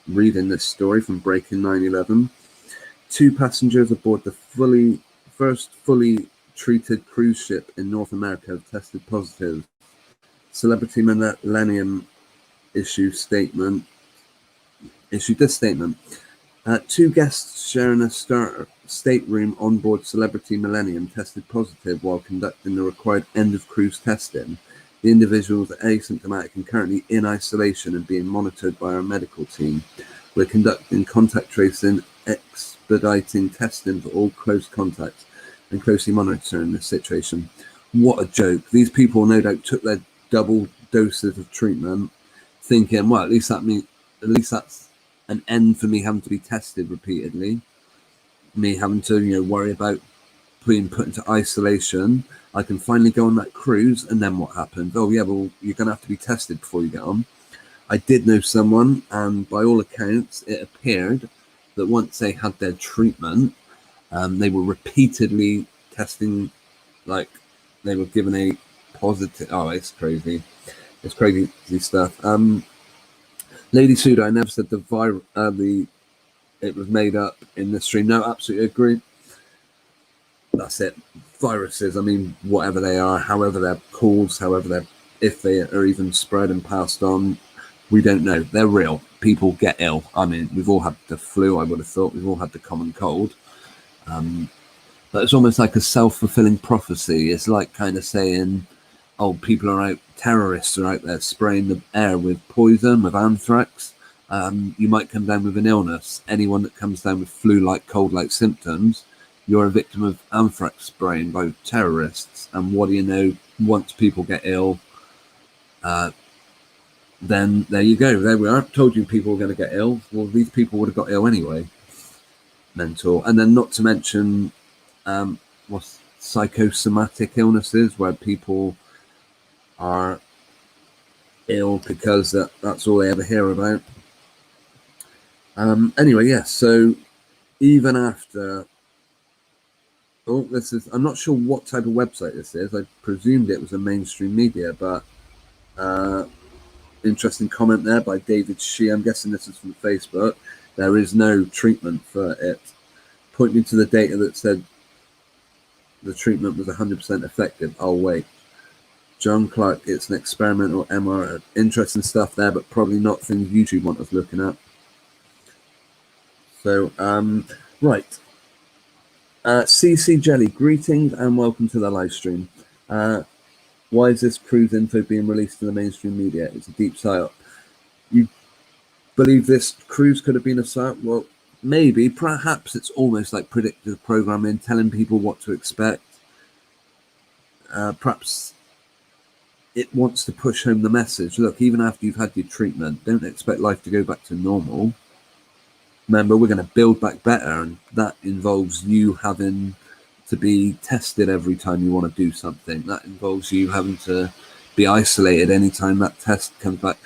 reading this story from Breaking 9/11. 2 passengers aboard the first fully treated cruise ship in North America have tested positive. Celebrity Millennium issued this statement. 2 guests sharing a stateroom on board Celebrity Millennium tested positive while conducting the required end-of-cruise testing. The individuals are asymptomatic and currently in isolation and being monitored by our medical team. We're conducting contact tracing, expediting testing for all close contacts, and closely monitoring the situation. What a joke. These people no doubt took their double doses of treatment, thinking, well, at least that's an end for me having to be tested repeatedly, me having to worry about being put into isolation. I can finally go on that cruise, and then what happens? Oh yeah, well, you're gonna have to be tested before you get on. I did know someone, and by all accounts it appeared that once they had their treatment, they were repeatedly testing, like they were given a positive. Oh, it's crazy stuff. Lady Suda, I never said it was made up in the stream. No, absolutely agree. That's it. viruses, I mean, whatever they are, however they're caused, if they are even spread and passed on, we don't know. They're real. People get ill. I mean, we've all had the flu, I would have thought. We've all had the common cold. But it's almost like a self-fulfilling prophecy. It's like kind of saying, oh, people are out, terrorists are out there spraying the air with poison, with anthrax. You might come down with an illness. Anyone that comes down with flu-like, cold-like symptoms, you're a victim of anthrax spraying by terrorists. And what do you know? Once people get ill, then there you go. There we are. Told you people were going to get ill. Well, these people would have got ill anyway. Mental. And then not to mention what's psychosomatic illnesses, where people are ill because that's all they ever hear about. Anyway, yes. Yeah, so even after, I'm not sure what type of website this is. I presumed it was a mainstream media, but interesting comment there by David Shee. I'm guessing this is from Facebook. There is no treatment for it. Pointing to the data that said the treatment was 100% effective. Oh, wait. John Clark, it's an experimental MR. Interesting stuff there, but probably not things YouTube want us looking at. So, right. CC Jelly, greetings and welcome to the live stream. Why is this cruise info being released to the mainstream media? It's a deep psyop. You believe this cruise could have been a psyop? Well, maybe. Perhaps it's almost like predictive programming, telling people what to expect. Perhaps it wants to push home the message. Look, even after you've had your treatment, don't expect life to go back to normal. Remember, we're going to build back better, and that involves you having to be tested every time you want to do something. That involves you having to be isolated anytime that test comes back.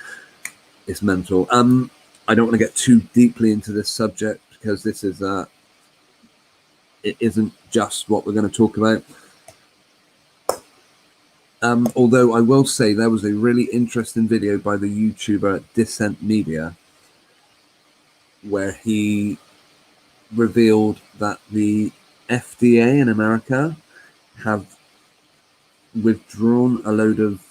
It's mental. I don't want to get too deeply into this subject because this is it isn't just what we're going to talk about. Although I will say there was a really interesting video by the YouTuber Dissent Media where he revealed that the FDA in America have withdrawn a load of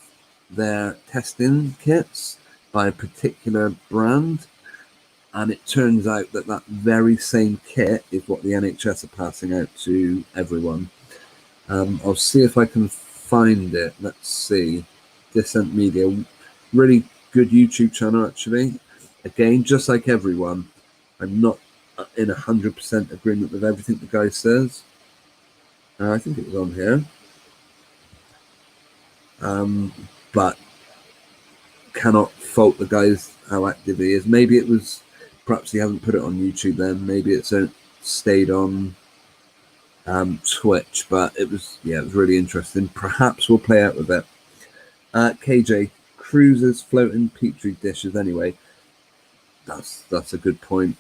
their testing kits by a particular brand, and it turns out that that very same kit is what the NHS are passing out to everyone. I'll see if I can find it. Let's see. Dissent Media, really good YouTube channel actually. Again, just like everyone, I'm not in 100% agreement with everything the guy says. I think it was on here. But cannot fault the guys how active he is. Maybe it was, perhaps he hasn't put it on YouTube then. Maybe it's stayed on Twitch, but it was really interesting. Perhaps we'll play out with it. KJ, cruises, floating petri dishes. Anyway, that's a good point.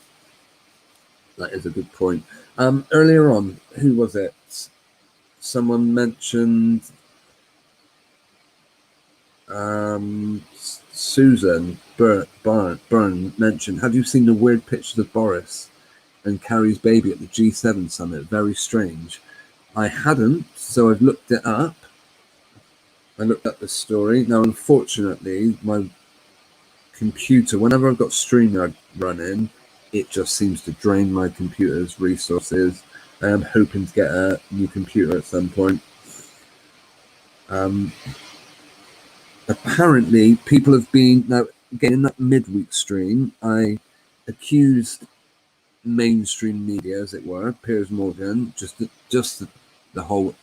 That is a good point. Earlier on, who was it? Someone mentioned Susan Byrne mentioned, have you seen the weird pictures of Boris and Carrie's baby at the G7 summit? Very strange. I hadn't, so I've looked it up. I looked up the story. Now, unfortunately, my computer, whenever I've got StreamYard running, it just seems to drain my computer's resources. I am hoping to get a new computer at some point. Apparently, people have been, now again, in that midweek stream, I accused mainstream media, as it were, Piers Morgan, just the whole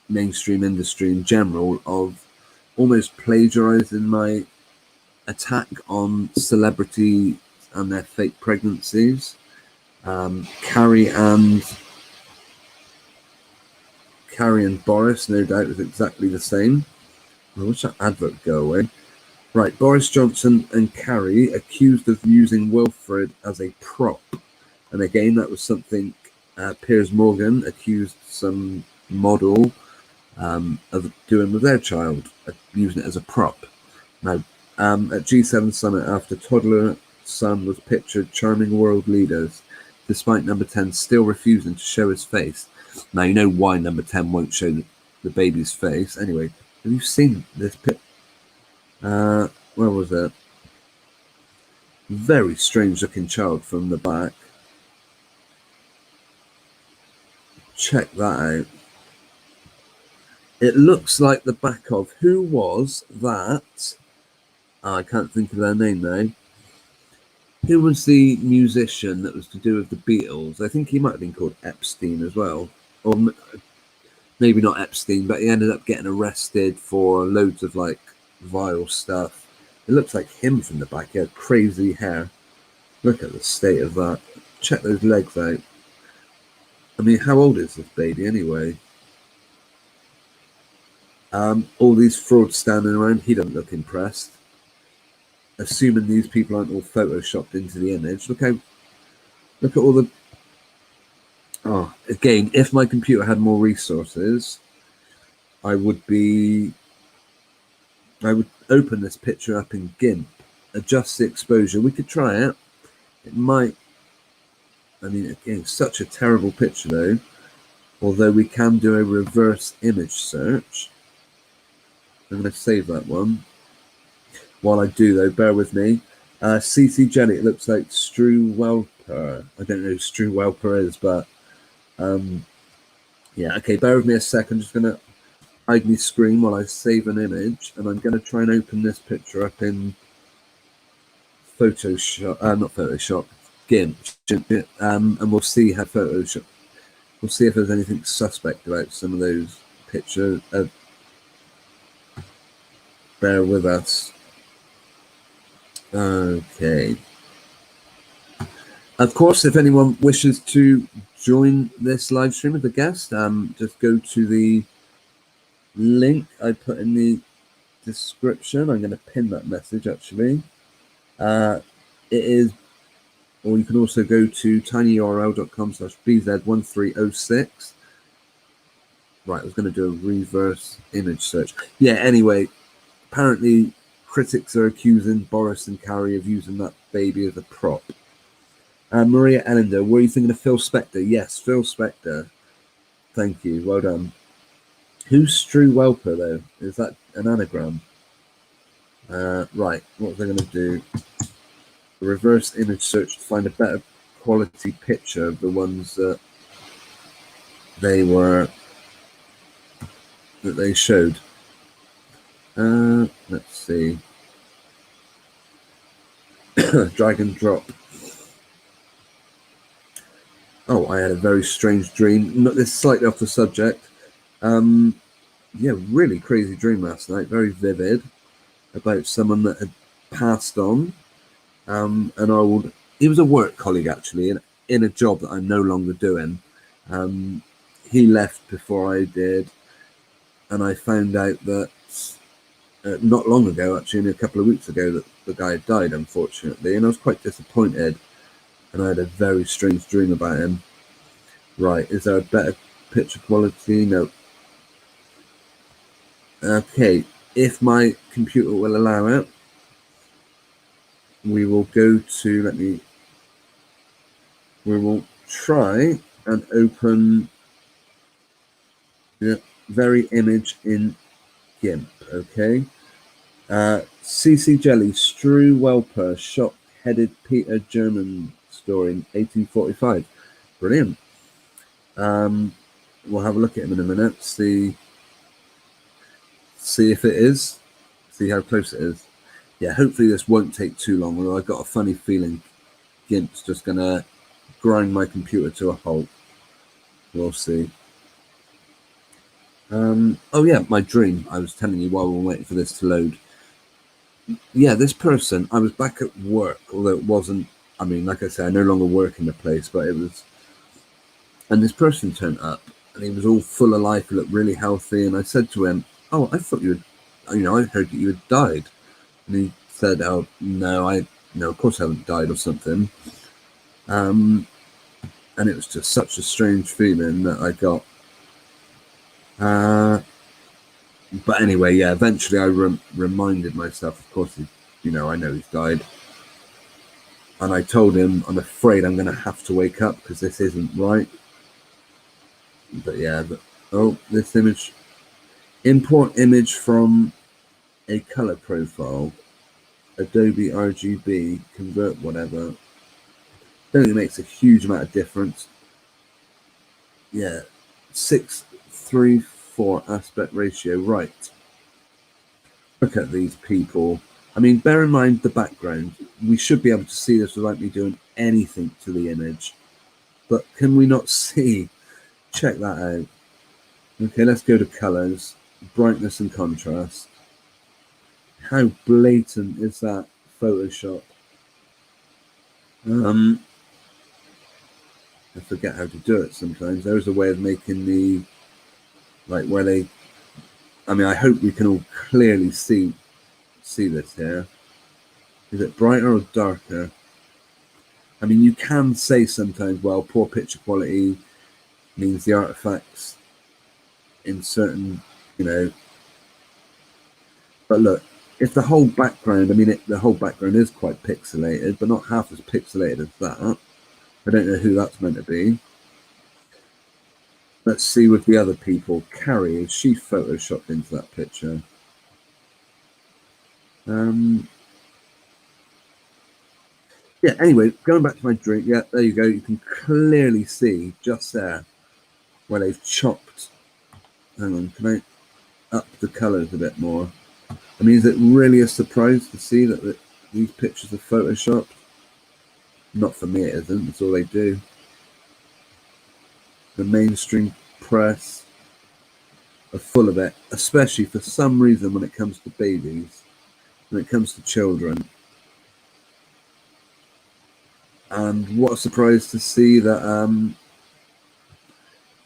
mainstream industry in general, of almost plagiarizing my attack on celebrity and their fake pregnancies. Carrie and Boris, no doubt, is exactly the same. I wish that advert would go away. Right, Boris Johnson and Carrie accused of using Wilfred as a prop. And again, that was something Piers Morgan accused some model of doing with their child, using it as a prop. Now, at G7 summit, after toddler son was pictured charming world leaders, despite number 10 still refusing to show his face. Now, you know why number 10 won't show the baby's face. Anyway, have you seen this pic? Where was it? Very strange looking child from the back. Check that out. It looks like the back of, who was that? Oh, I can't think of their name now. Who was the musician that was to do with the Beatles? I think he might have been called Epstein as well. Or maybe not Epstein, but he ended up getting arrested for loads of like vile stuff. It looks like him from the back. He had crazy hair. Look at the state of that. Check those legs out. I mean, how old is this baby anyway? All these frauds standing around. He doesn't look impressed. Assuming these people aren't all photoshopped into the image. Look at all the. Oh, again, if my computer had more resources, I would open this picture up in GIMP, adjust the exposure. We could try it. It might. I mean, again, such a terrible picture though. Although we can do a reverse image search. I'm going to save that one. While I do though, bear with me. CC Jelly, it looks like Stu Welper. I don't know who Stu Welper is, but yeah, okay, bear with me a second. I'm just going to hide my screen while I save an image, and I'm going to try and open this picture up in Photoshop, not Photoshop, GIMP, and we'll see how Photoshop, we'll see if there's anything suspect about some of those pictures. Bear with us. Okay. Of course, if anyone wishes to join this live stream as a guest, just go to the link I put in the description. I'm going to pin that message actually. It is, or you can also go to tinyurl.com/bz1306. Right, I was going to do a reverse image search. Yeah, anyway, apparently critics are accusing Boris and Carrie of using that baby as a prop. Maria Ellender, were you thinking of Phil Spector? Yes, Phil Spector. Thank you, well done. Who's Stu Welper though? Is that an anagram? Right, what was I going to do? A reverse image search to find a better quality picture of the ones that they showed. Let's see. Drag and drop. Oh, I had a very strange dream. This is slightly off the subject. Yeah, really crazy dream last night. Very vivid, about someone that had passed on. He was a work colleague actually, in a job that I'm no longer doing. He left before I did, and I found out that not long ago, actually, only a couple of weeks ago, that the guy had died, unfortunately, and I was quite disappointed. And I had a very strange dream about him. Right, is there a better picture quality? No. Okay, if my computer will allow it, we will go to, we will try and open the very image in GIMP, okay? CC Jelly, Stu Welper, shock-headed Peter German story in 1845. Brilliant. We'll have a look at him in a minute, see if it is, see how close it is. Yeah, hopefully this won't take too long, although I've got a funny feeling GIMP's just going to grind my computer to a halt. We'll see. Oh yeah, my dream. I was telling you while we were waiting for this to load. Yeah, this person, I was back at work, although it wasn't, I mean, like I say, I no longer work in the place, but it was, and this person turned up, and he was all full of life, he looked really healthy, and I said to him, oh, I thought you had, I heard that you had died. And he said, oh, no, of course I haven't died or something. And it was just such a strange feeling that I got. But anyway, yeah, eventually I reminded myself, of course, I know he's died. And I told him, I'm afraid I'm going to have to wake up because this isn't right. But yeah, this image, import image from a color profile, Adobe RGB, convert whatever. Don't think it makes a huge amount of difference. Yeah, 6:3:4 aspect ratio, right. Look at these people. I mean, bear in mind the background. We should be able to see this without me doing anything to the image. But can we not see? Check that out. Okay, let's go to colors, brightness and contrast. How blatant is that Photoshop? I forget how to do it sometimes. There's a way of making the, like where they, I mean, I hope we can all clearly see this here. Is it brighter or darker? I mean, you can say sometimes, well, poor picture quality means the artifacts in certain, but look, if the whole background, I mean, the whole background is quite pixelated, but not half as pixelated as that. I don't know who that's meant to be. Let's see with the other people. Carrie, is she photoshopped into that picture? Yeah, anyway, going back to my drink, yeah, there you go. You can clearly see just there where they've chopped. Hang on, can I up the colours a bit more? I mean, is it really a surprise to see that these pictures are photoshopped? Not for me, it isn't. That's all they do. The mainstream press are full of it, especially for some reason when it comes to babies, when it comes to children. And what a surprise to see that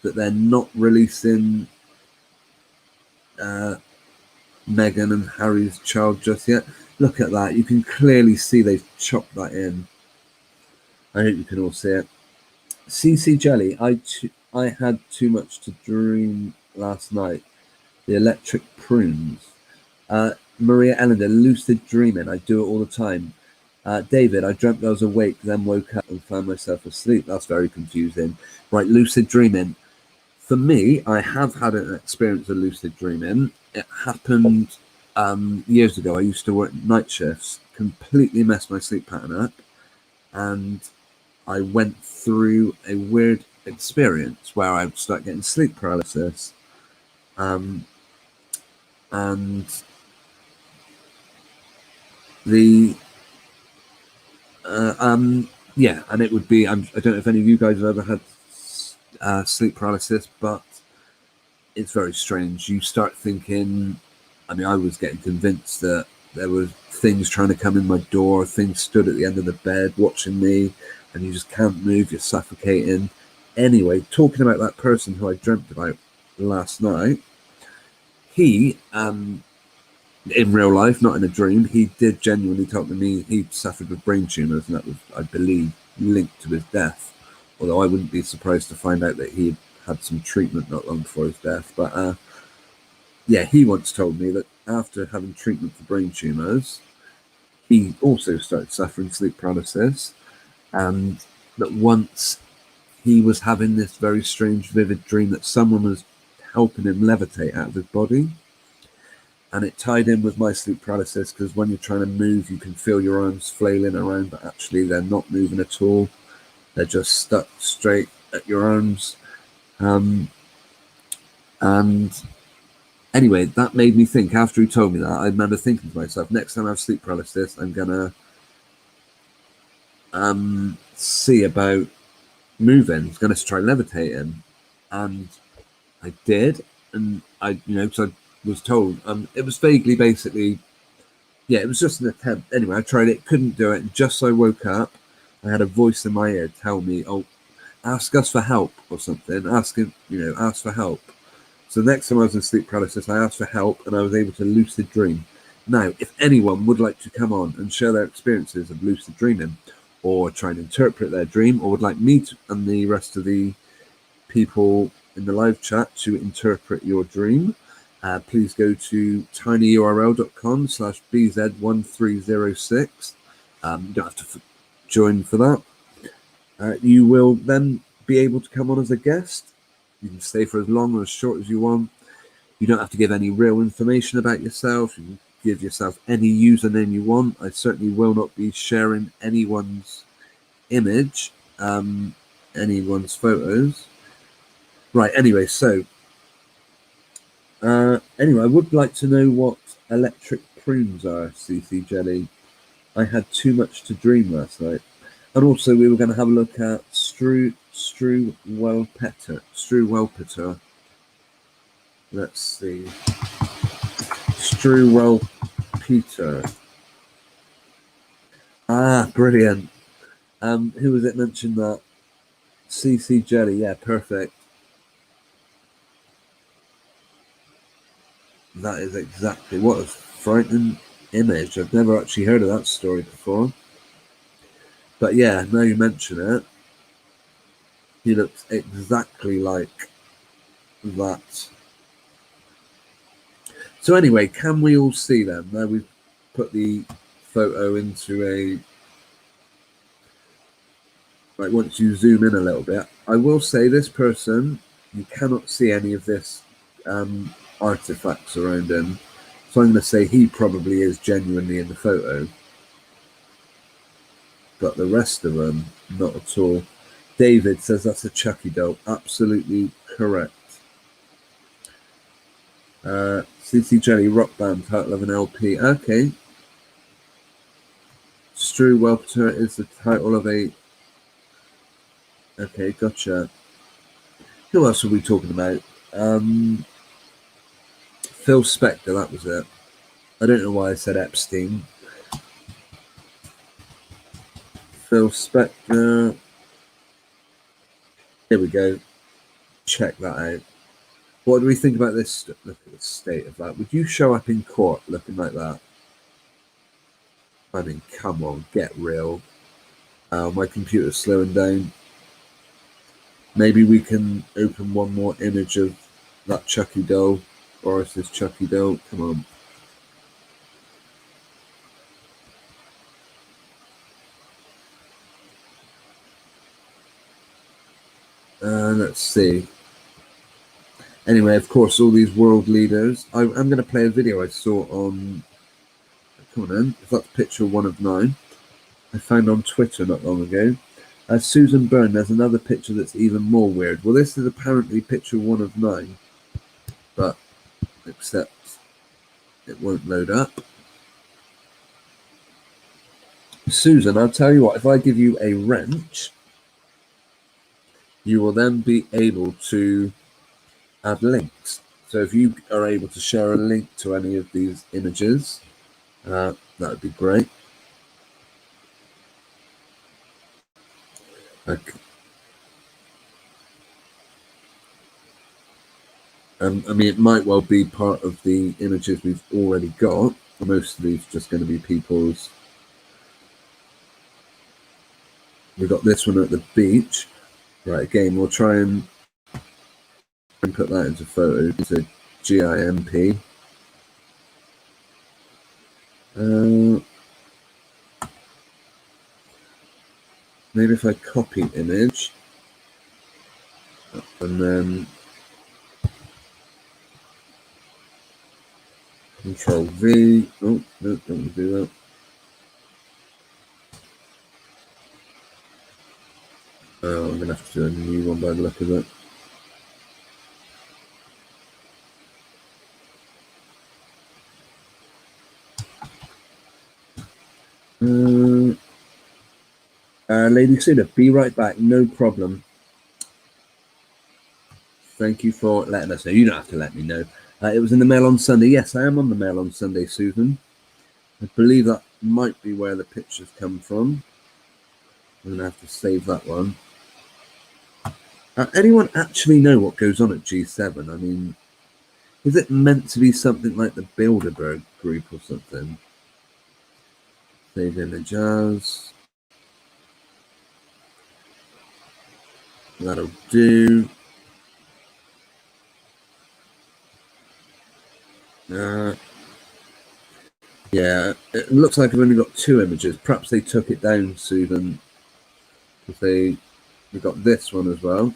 that they're not releasing Meghan and Harry's child just yet. Look at that. You can clearly see they've chopped that in. I hope you can all see it. CC Jelly, I had too much to dream last night. The electric prunes. Maria Ellender, lucid dreaming. I do it all the time. David, I dreamt I was awake, then woke up and found myself asleep. That's very confusing. Right, lucid dreaming. For me, I have had an experience of lucid dreaming. It happened years ago. I used to work night shifts, completely messed my sleep pattern up, and I went through a weird experience where I would start getting sleep paralysis. And the yeah, and it would be, I don't know if any of you guys have ever had sleep paralysis, but it's very strange. You start thinking, I mean, I was getting convinced that there were things trying to come in my door, things stood at the end of the bed watching me, and you just can't move, you're suffocating. Anyway, talking about that person who I dreamt about last night, he, in real life, not in a dream, he did genuinely tell me he suffered with brain tumours, and that was, I believe, linked to his death. Although I wouldn't be surprised to find out that he had some treatment not long before his death. But yeah, he once told me that after having treatment for brain tumours, he also started suffering sleep paralysis, and that once he was having this very strange, vivid dream that someone was helping him levitate out of his body. And it tied in with my sleep paralysis, because when you're trying to move, you can feel your arms flailing around, but actually they're not moving at all. They're just stuck straight at your arms. And anyway, that made me think, after he told me that, I remember thinking to myself, next time I have sleep paralysis, I'm going to see about moving. I was going to try levitating. And I did. And because I was told, it was vaguely, basically, yeah, it was just an attempt. Anyway, I tried it, couldn't do it. And just so I woke up, I had a voice in my ear tell me, oh, ask us for help or something. Ask for help. So the next time I was in sleep paralysis, I asked for help, and I was able to lucid dream. Now, if anyone would like to come on and share their experiences of lucid dreaming, or try and interpret their dream, or would like me to, and the rest of the people in the live chat to interpret your dream, please go to tinyurl.com/bz1306. You don't have to join for that. You will then be able to come on as a guest. You can stay for as long or as short as you want. You don't have to give any real information about yourself. You can give yourself any username you want. I certainly will not be sharing anyone's image, anyone's photos. Right, anyway, so anyway, I would like to know what electric prunes are, CC Jelly. I had too much to dream last night. And also we were going to have a look at Strewelpeter. Let's see. Strewelpeter. Ah, brilliant. Who was it mentioned that? CC Jelly, yeah, perfect. That is exactly what a frightening image. I've never actually heard of that story before. But yeah, now you mention it, he looks exactly like that. So anyway, can we all see them? Now we've put the photo into a... Like, once you zoom in a little bit, I will say this person, you cannot see any of this artifacts around him. So I'm going to say he probably is genuinely in the photo. But the rest of them, not at all. David says that's a Chucky doll. Absolutely correct. CC Jelly, rock band, title of an LP. Okay. Strewelpeter is the title of a... Okay, gotcha. Who else are we talking about? Phil Spector, that was it. I don't know why I said Epstein. Phil Spector. Here we go. Check that out. What do we think about this? Look at the state of that. Would you show up in court looking like that? I mean, come on, get real. My computer's slowing down. Maybe we can open one more image of that Chucky doll. Boris's Chucky doll. Come on. Let's see. Anyway, of course, all these world leaders. I'm going to play a video I saw on... Come on in. If that's picture 1 of 9. I found on Twitter not long ago. Susan Byrne, there's another picture that's even more weird. Well, this is apparently picture 1 of 9. But, except it won't load up. Susan, I'll tell you what. If I give you a wrench, you will then be able to add links. So if you are able to share a link to any of these images, that would be great. Okay. I mean, it might well be part of the images we've already got. Most of these are just going to be people's. We've got this one at the beach. Right, again, we'll try and put that into photo. It's a GIMP. Maybe if I copy image and then Control V. Oh, no, don't do that. Oh, I'm going to have to do a new one by the look of it. Lady Suda, be right back. No problem. Thank you for letting us know. You don't have to let me know. It was in the Mail on Sunday. Yes, I am on the Mail on Sunday, Susan. I believe that might be where the pictures come from. I'm going to have to save that one. Anyone actually know what goes on at G7? I mean, is it meant to be something like the Bilderberg group or something? Save image as. That'll do. Yeah, it looks like I've only got 2 images. Perhaps they took it down, Susan. Because we've got this one as well.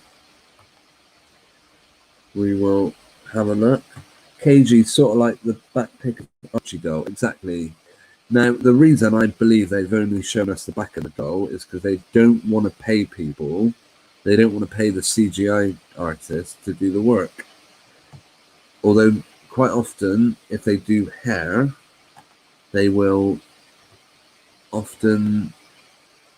we will have a look. KG, sort of like the back pick of Archie doll, exactly. Now, the reason I believe they've only shown us the back of the doll is because they don't want to pay people. They don't want to pay the CGI artists to do the work. Although, quite often, if they do hair, they will often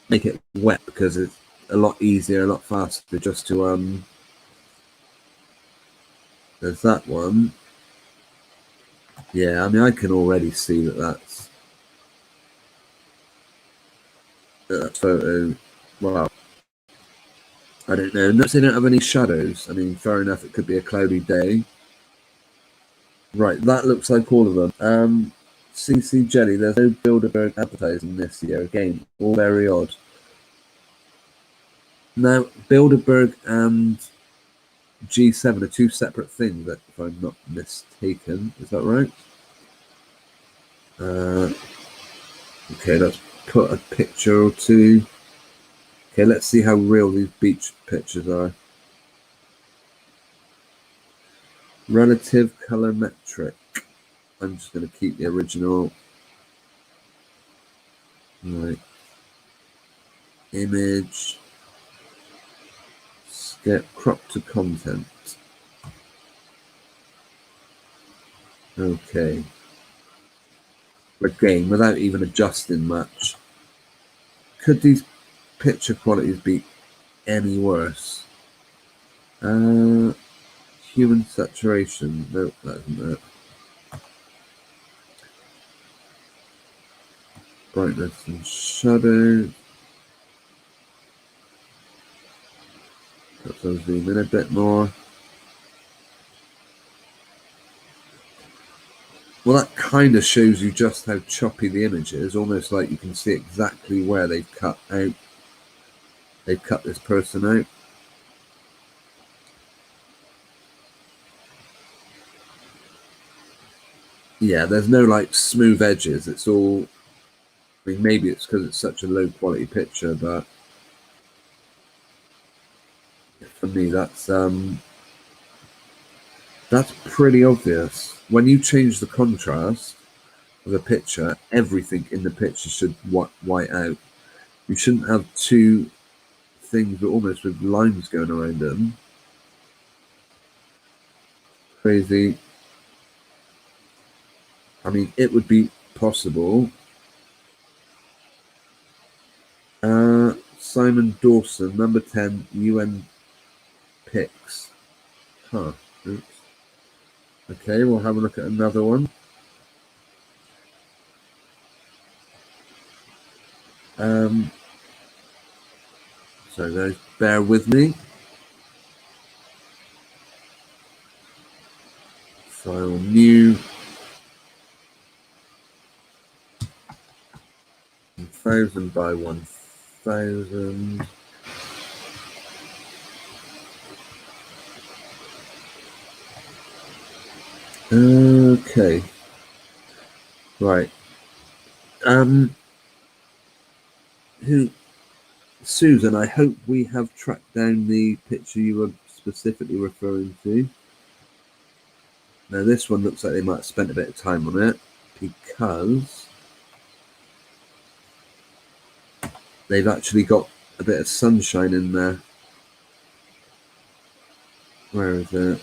make it wet because it's a lot easier, a lot faster just to, there's that one. Yeah, I mean, I can already see that that photo. Well, I don't know. Notice they don't have any shadows. I mean, fair enough, it could be a cloudy day. Right, that looks like all of them. CC Jelly, there's no Bilderberg advertising this year. Again, all very odd. Now, Bilderberg and G7 are two separate things, if I'm not mistaken. Is that right? Okay, let's put a picture or two. Okay, let's see how real these beach pictures are. Relative color metric. I'm just going to keep the original. Right. Image. Get crop to content. Okay. Again, without even adjusting much. Could these picture qualities be any worse? Human saturation. Nope, that isn't it. Brightness and shadow. Perhaps I'll zoom in a bit more. Well, that kind of shows you just how choppy the image is, almost like you can see exactly where they've cut out. They've cut this person out. Yeah, there's no like smooth edges. It's all, I mean, maybe it's because it's such a low quality picture, but for me, that's pretty obvious. When you change the contrast of a picture, everything in the picture should white out. You shouldn't have two things almost with lines going around them. Crazy. I mean, it would be possible. Simon Dawson, number 10, UN Picks. Huh. Oops. Okay, we'll have a look at another one. So guys, bear with me. File new. 1000 by 1000. Okay. Right. Susan, I hope we have tracked down the picture you were specifically referring to. Now this one looks like they might have spent a bit of time on it because they've actually got a bit of sunshine in there. Where is it?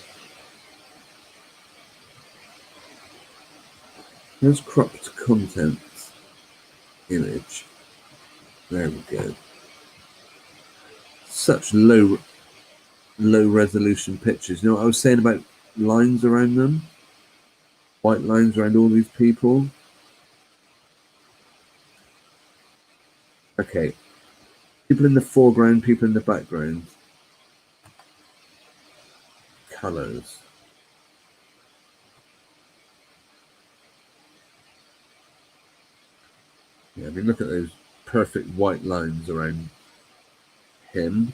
There's cropped content image. There we go. Such low resolution pictures. You know what I was saying about lines around them? White lines around all these people. Okay. People in the foreground, people in the background. Colors. Yeah, I mean, look at those perfect white lines around him.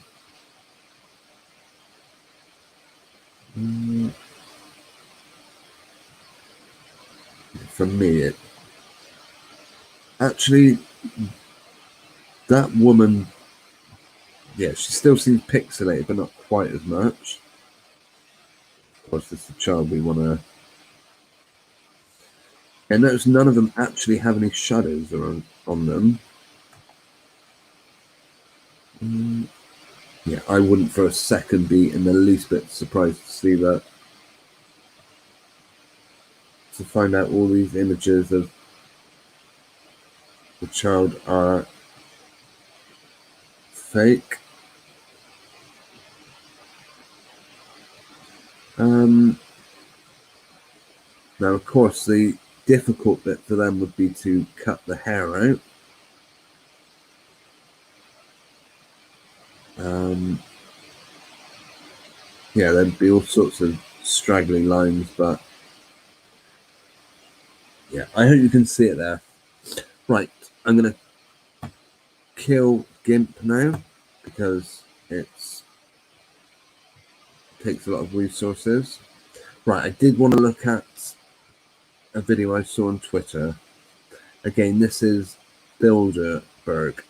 For me, it actually, that woman, yeah, she still seems pixelated, but not quite as much. Of course, it's the child we want to. And notice none of them actually have any shadows on them. Yeah, I wouldn't for a second be in the least bit surprised to see that. To find out all these images of the child are fake. Now, of course, the difficult bit for them would be to cut the hair out. Yeah, there'd be all sorts of straggly lines, but yeah, I hope you can see it there. Right, I'm going to kill GIMP now because it takes a lot of resources. Right, I did want to look at a video I saw on Twitter. Again, this is Bilderberg.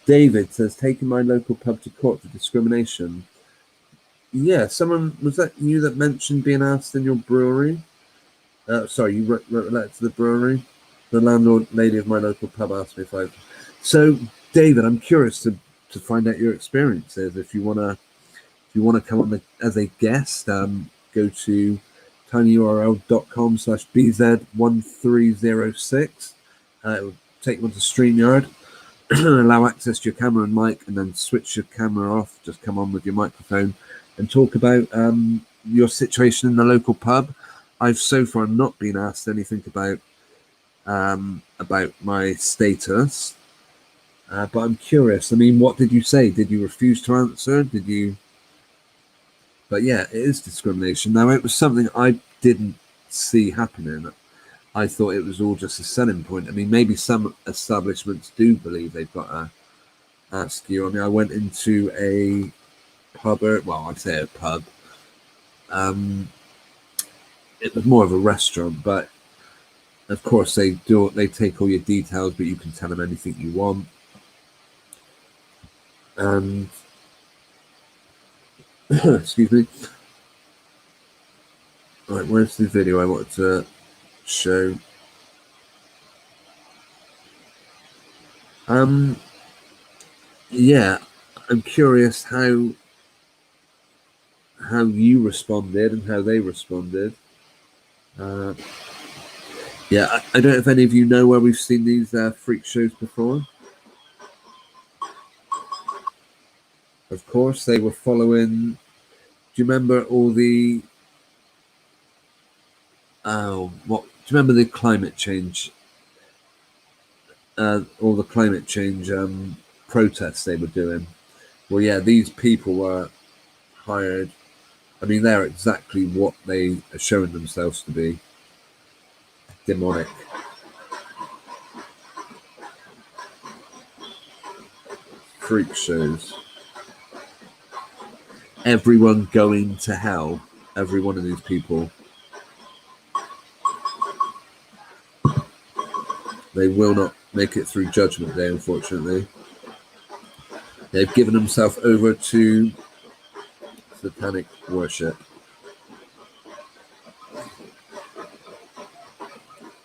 David says, taking my local pub to court for discrimination. Yeah, someone, was that you that mentioned being asked in your brewery? Sorry, you wrote a letter to the brewery? The landlord lady of my local pub asked me if I... So, David, I'm curious to find out your experiences. If you wanna come on as a guest, go to tinyurl.com/bz1306. It will take you onto StreamYard. Allow access to your camera and mic, and then switch your camera off. Just come on with your microphone and talk about your situation in the local pub. I've so far not been asked anything about my status, but I'm curious. I mean, what did you say? Did you refuse to answer? Did you? But yeah, it is discrimination. Now, it was something I didn't see happening. I thought it was all just a selling point. I mean, maybe some establishments do believe they've got to ask you. I mean, I went into a pub, well, I'd say a pub. It was more of a restaurant, but of course they take all your details, but you can tell them anything you want. And excuse me. Right, where's the video I wanted to show? Yeah, I'm curious how you responded and how they responded. Yeah, I don't know if any of you know where we've seen these freak shows before. Of course, they were following. Do you remember all the? What? Do you remember the climate change? All the climate change protests they were doing. Well, yeah, these people were hired. I mean, they're exactly what they are showing themselves to be. Demonic. Freak shows. Everyone going to hell. Every one of these people. They will not make it through Judgment Day, unfortunately. They've given themselves over to satanic worship.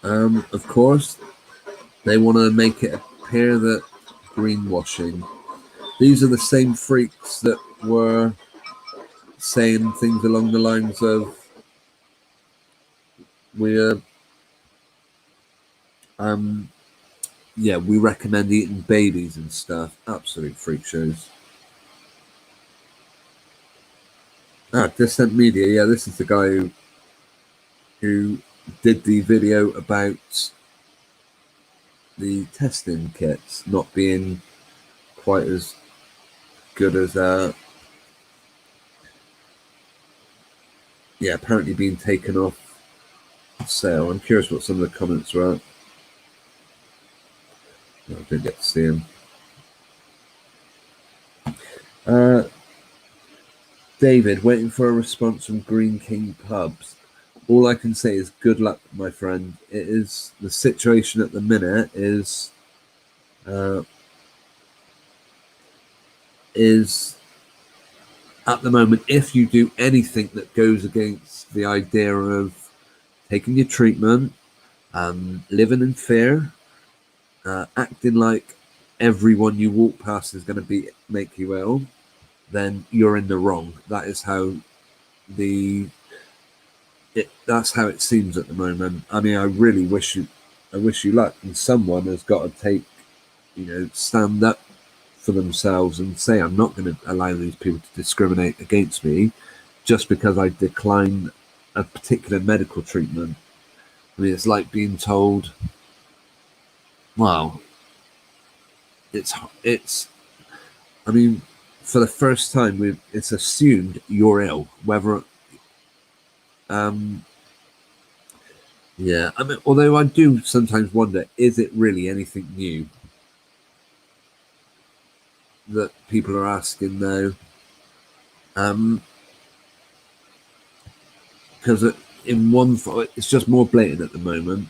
Of course, they want to make it appear that greenwashing. These are the same freaks that were saying things along the lines of we recommend eating babies and stuff. Absolute freak shows. Distant Media. Yeah, this is the guy who did the video about the testing kits not being quite as good as apparently being taken off sale. I'm curious what some of the comments were. No, I didn't get to see him. David, waiting for a response from Green King Pubs. All I can say is good luck, my friend. It is the situation at the minute is is at the moment, if you do anything that goes against the idea of taking your treatment, living in fear, acting like everyone you walk past is going to make you ill, then you're in the wrong. That is how that's how it seems at the moment. I mean, I wish you luck, and someone has got to stand up for themselves and say, I'm not going to allow these people to discriminate against me just because I decline a particular medical treatment. I mean, it's like being told, well, I mean, for the first time, it's assumed you're ill, whether, yeah, I mean, although I do sometimes wonder, is it really anything new that people are asking now? Because it's just more blatant at the moment.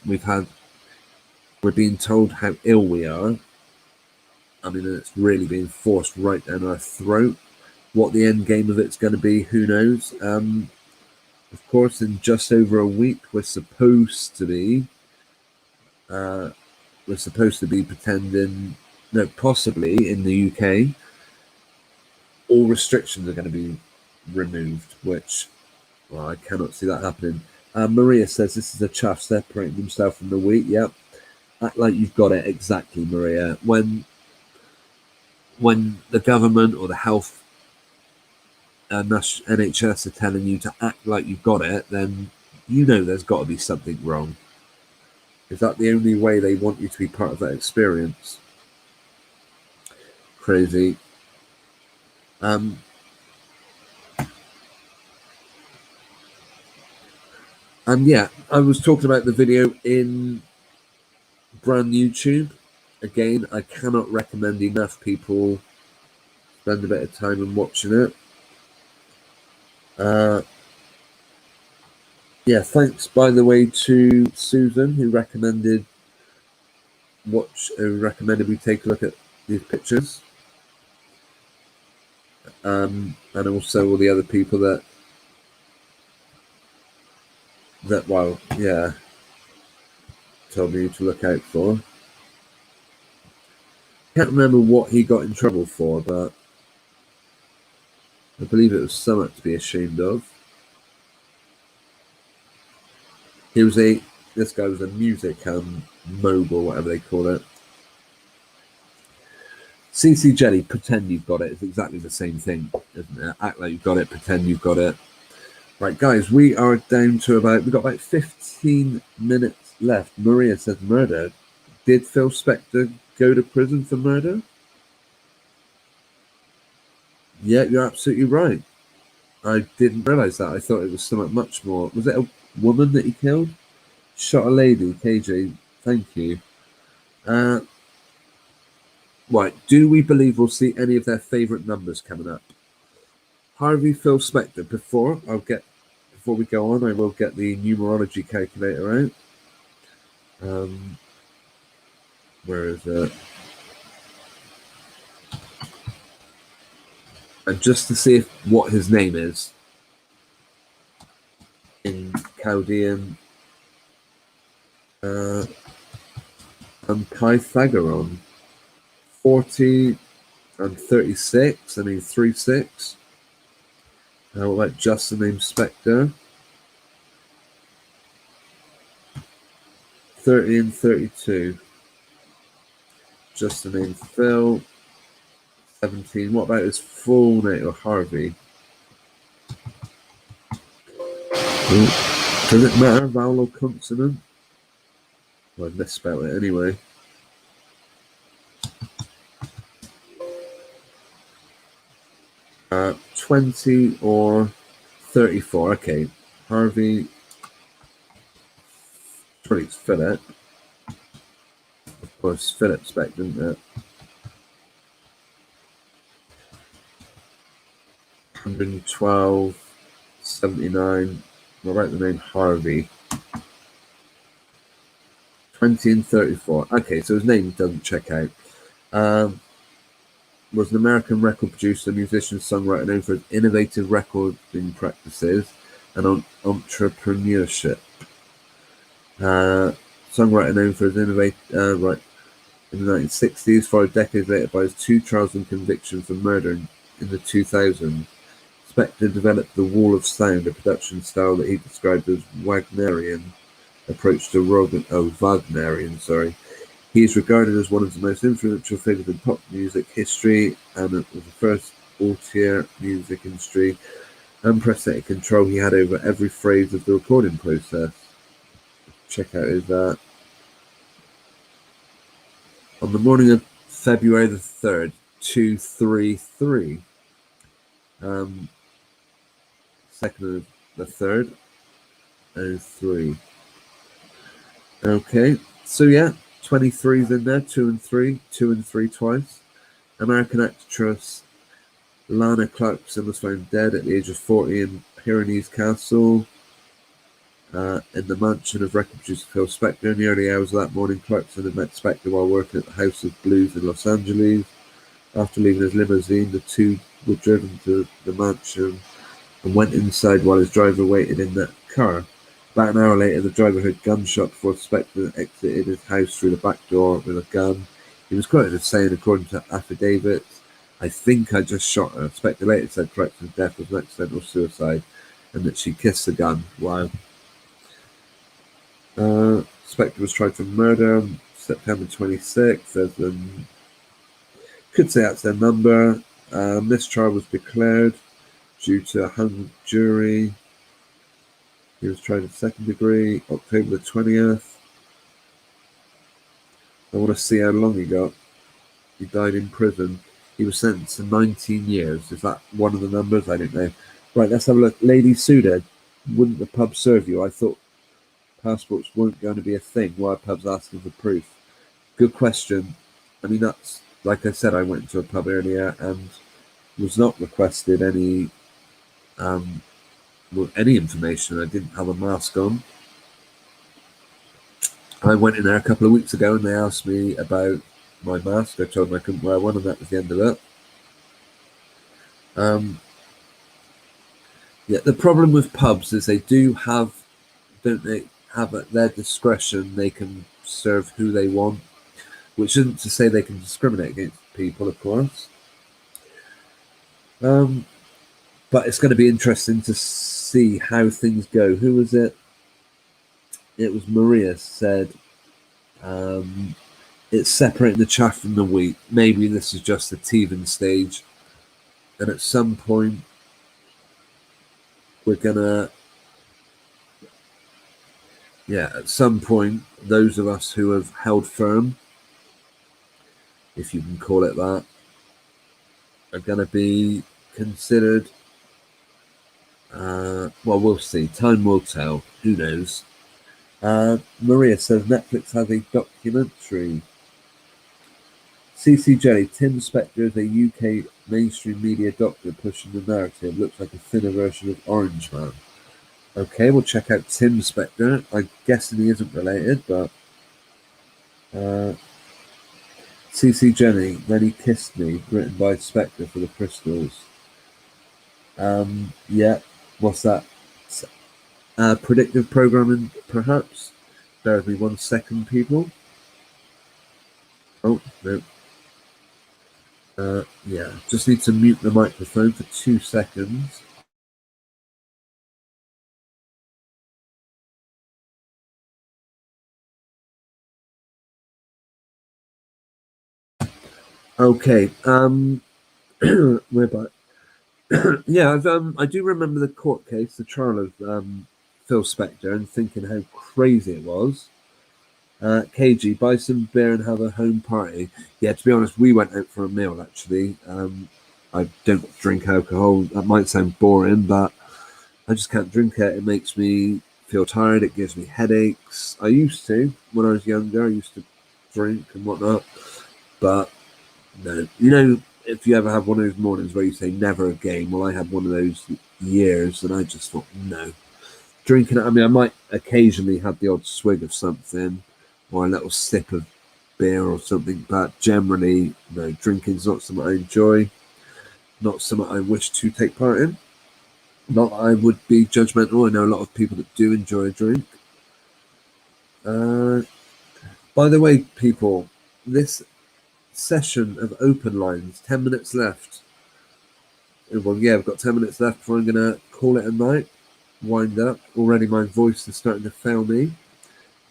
We're being told how ill we are. I mean, it's really being forced right down our throat. What the end game of it's going to be, who knows? Of course, in just over a week, we're supposed to be pretending, no, possibly in the UK, all restrictions are going to be removed, which, well, I cannot see that happening. Maria says this is a chaff separating himself from the wheat. Yep. Act like you've got it. Exactly, Maria. When the government or the health NHS are telling you to act like you've got it, then there's got to be something wrong. Is that the only way they want you to be part of that experience? Crazy. And yeah, I was talking about the video in brand YouTube. Again, I cannot recommend enough people spend a bit of time in watching it. Yeah, thanks by the way to Susan who recommended we take a look at these pictures, and also all the other people that told me to look out for. Can't remember what he got in trouble for, but I believe it was something to be ashamed of. This guy was a music mogul, whatever they call it. CC Jelly, pretend you've got it. It's exactly the same thing, isn't it? Act like you've got it, pretend you've got it. Right, guys, we've got about 15 minutes left. Maria says murder. Did Phil Spector go to prison for murder? Yeah, you're absolutely right. I didn't realise that. I thought it was something much more. Was it a woman that he killed? Shot a lady, KJ. Thank you. Right, do we believe we'll see any of their favourite numbers coming up? Harvey, Phil Spector. Before we go on, I will get the numerology calculator out. Where is it? And just to see what his name is in Chaldean and Pythagorean. 40 and 36. I mean 36. How about just the name Spectre? 30 and 32. Just the name Phil. 17. What about his full name, or Harvey? Does it matter, vowel or consonant? Well, I misspelled it anyway. Uh, 20 or 34. Okay, Harvey. Probably it's Philip. Of course, Philip Spector, isn't it? 112, 79. What about the name Harvey? 20 and 34. Okay, so his name doesn't check out. was an American record producer, musician, songwriter known for his innovative recording practices and entrepreneurship. Songwriter known for his innovative in the 1960s, followed decades later by his 2 trials and convictions for murder in the 2000s. Spector developed the Wall of Sound, a production style that he described as Wagnerian approach to Wagnerian. He is regarded as one of the most influential figures in pop music history and was the first auteur music industry. Unprecedented control he had over every phase of the recording process. Check out his on the morning of February the 3rd, 233. 2nd of the 3rd, 03. Okay, so yeah, 23's in there, 2 and 3, 2 and 3 twice. American actress Lana Clarkson was found dead at the age of 40 in Pyrenees Castle, in the mansion of record producer Phil Spector. In the early hours of that morning, Clarkson had met Spector while working at the House of Blues in Los Angeles. After leaving his limousine, the two were driven to the mansion and went inside while his driver waited in that car. About an hour later, the driver heard gunshots before Spector exited his house through the back door with a gun. He was quoted as saying, according to affidavits, "I think I just shot her." Spector later said Clarkson's death was an accidental suicide and that she kissed the gun. Wow. Spector was tried for murder on September 26th. Could say that's their number. Mistrial was declared due to a hung jury. He was tried in 2nd degree, October the 20th. I want to see how long he got. He died in prison. He was sentenced to 19 years. Is that one of the numbers? I don't know. Right, let's have a look. Lady Suda, wouldn't the pub serve you? I thought passports weren't going to be a thing. Why are pubs asking for proof? Good question. I mean, that's, like I said, I went to a pub earlier and was not requested any information. I didn't have a mask on. I went in there a couple of weeks ago and they asked me about my mask. I told them I couldn't wear one and that was the end of it. Yeah, the problem with pubs is they do have, don't they, have at their discretion, they can serve who they want, which isn't to say they can discriminate against people, of course. But it's going to be interesting to see how things go. Who was it? It was Maria said, it's separating the chaff from the wheat. Maybe this is just a teething stage. And at some point, we're going to, at some point, those of us who have held firm, if you can call it that, are going to be considered, well, we'll see. Time will tell. Who knows? Maria says Netflix has a documentary. CC Jelly, Tim Spector is a UK mainstream media doctor pushing the narrative. Looks like a thinner version of Orange Man. Okay, we'll check out Tim Spector. I'm guessing he isn't related, but CC Jenny, Then He Kissed Me, written by Spector for the Crystals. Yeah, what's that? Predictive programming, perhaps? Bear with me 1 second, people. Oh, no. Yeah, just need to mute the microphone for 2 seconds. Okay, we're back. Yeah, I do remember the court case, the trial of Phil Spector, and thinking how crazy it was. KG, buy some beer and have a home party. Yeah, to be honest, we went out for a meal, actually. I don't drink alcohol. That might sound boring, but I just can't drink it. It makes me feel tired. It gives me headaches. I used to, when I was younger, I used to drink and whatnot. But, no. You know, if you ever have one of those mornings where you say never again, well, I had one of those years and I just thought, no. Drinking, I mean, I might occasionally have the odd swig of something or a little sip of beer or something, but generally, no, drinking's not something I enjoy, not something I wish to take part in. Not that I would be judgmental. I know a lot of people that do enjoy a drink. By the way, people, this session of open lines, 10 minutes left. Well, yeah, I've got 10 minutes left before I'm going to call it a night, wind up. Already my voice is starting to fail me.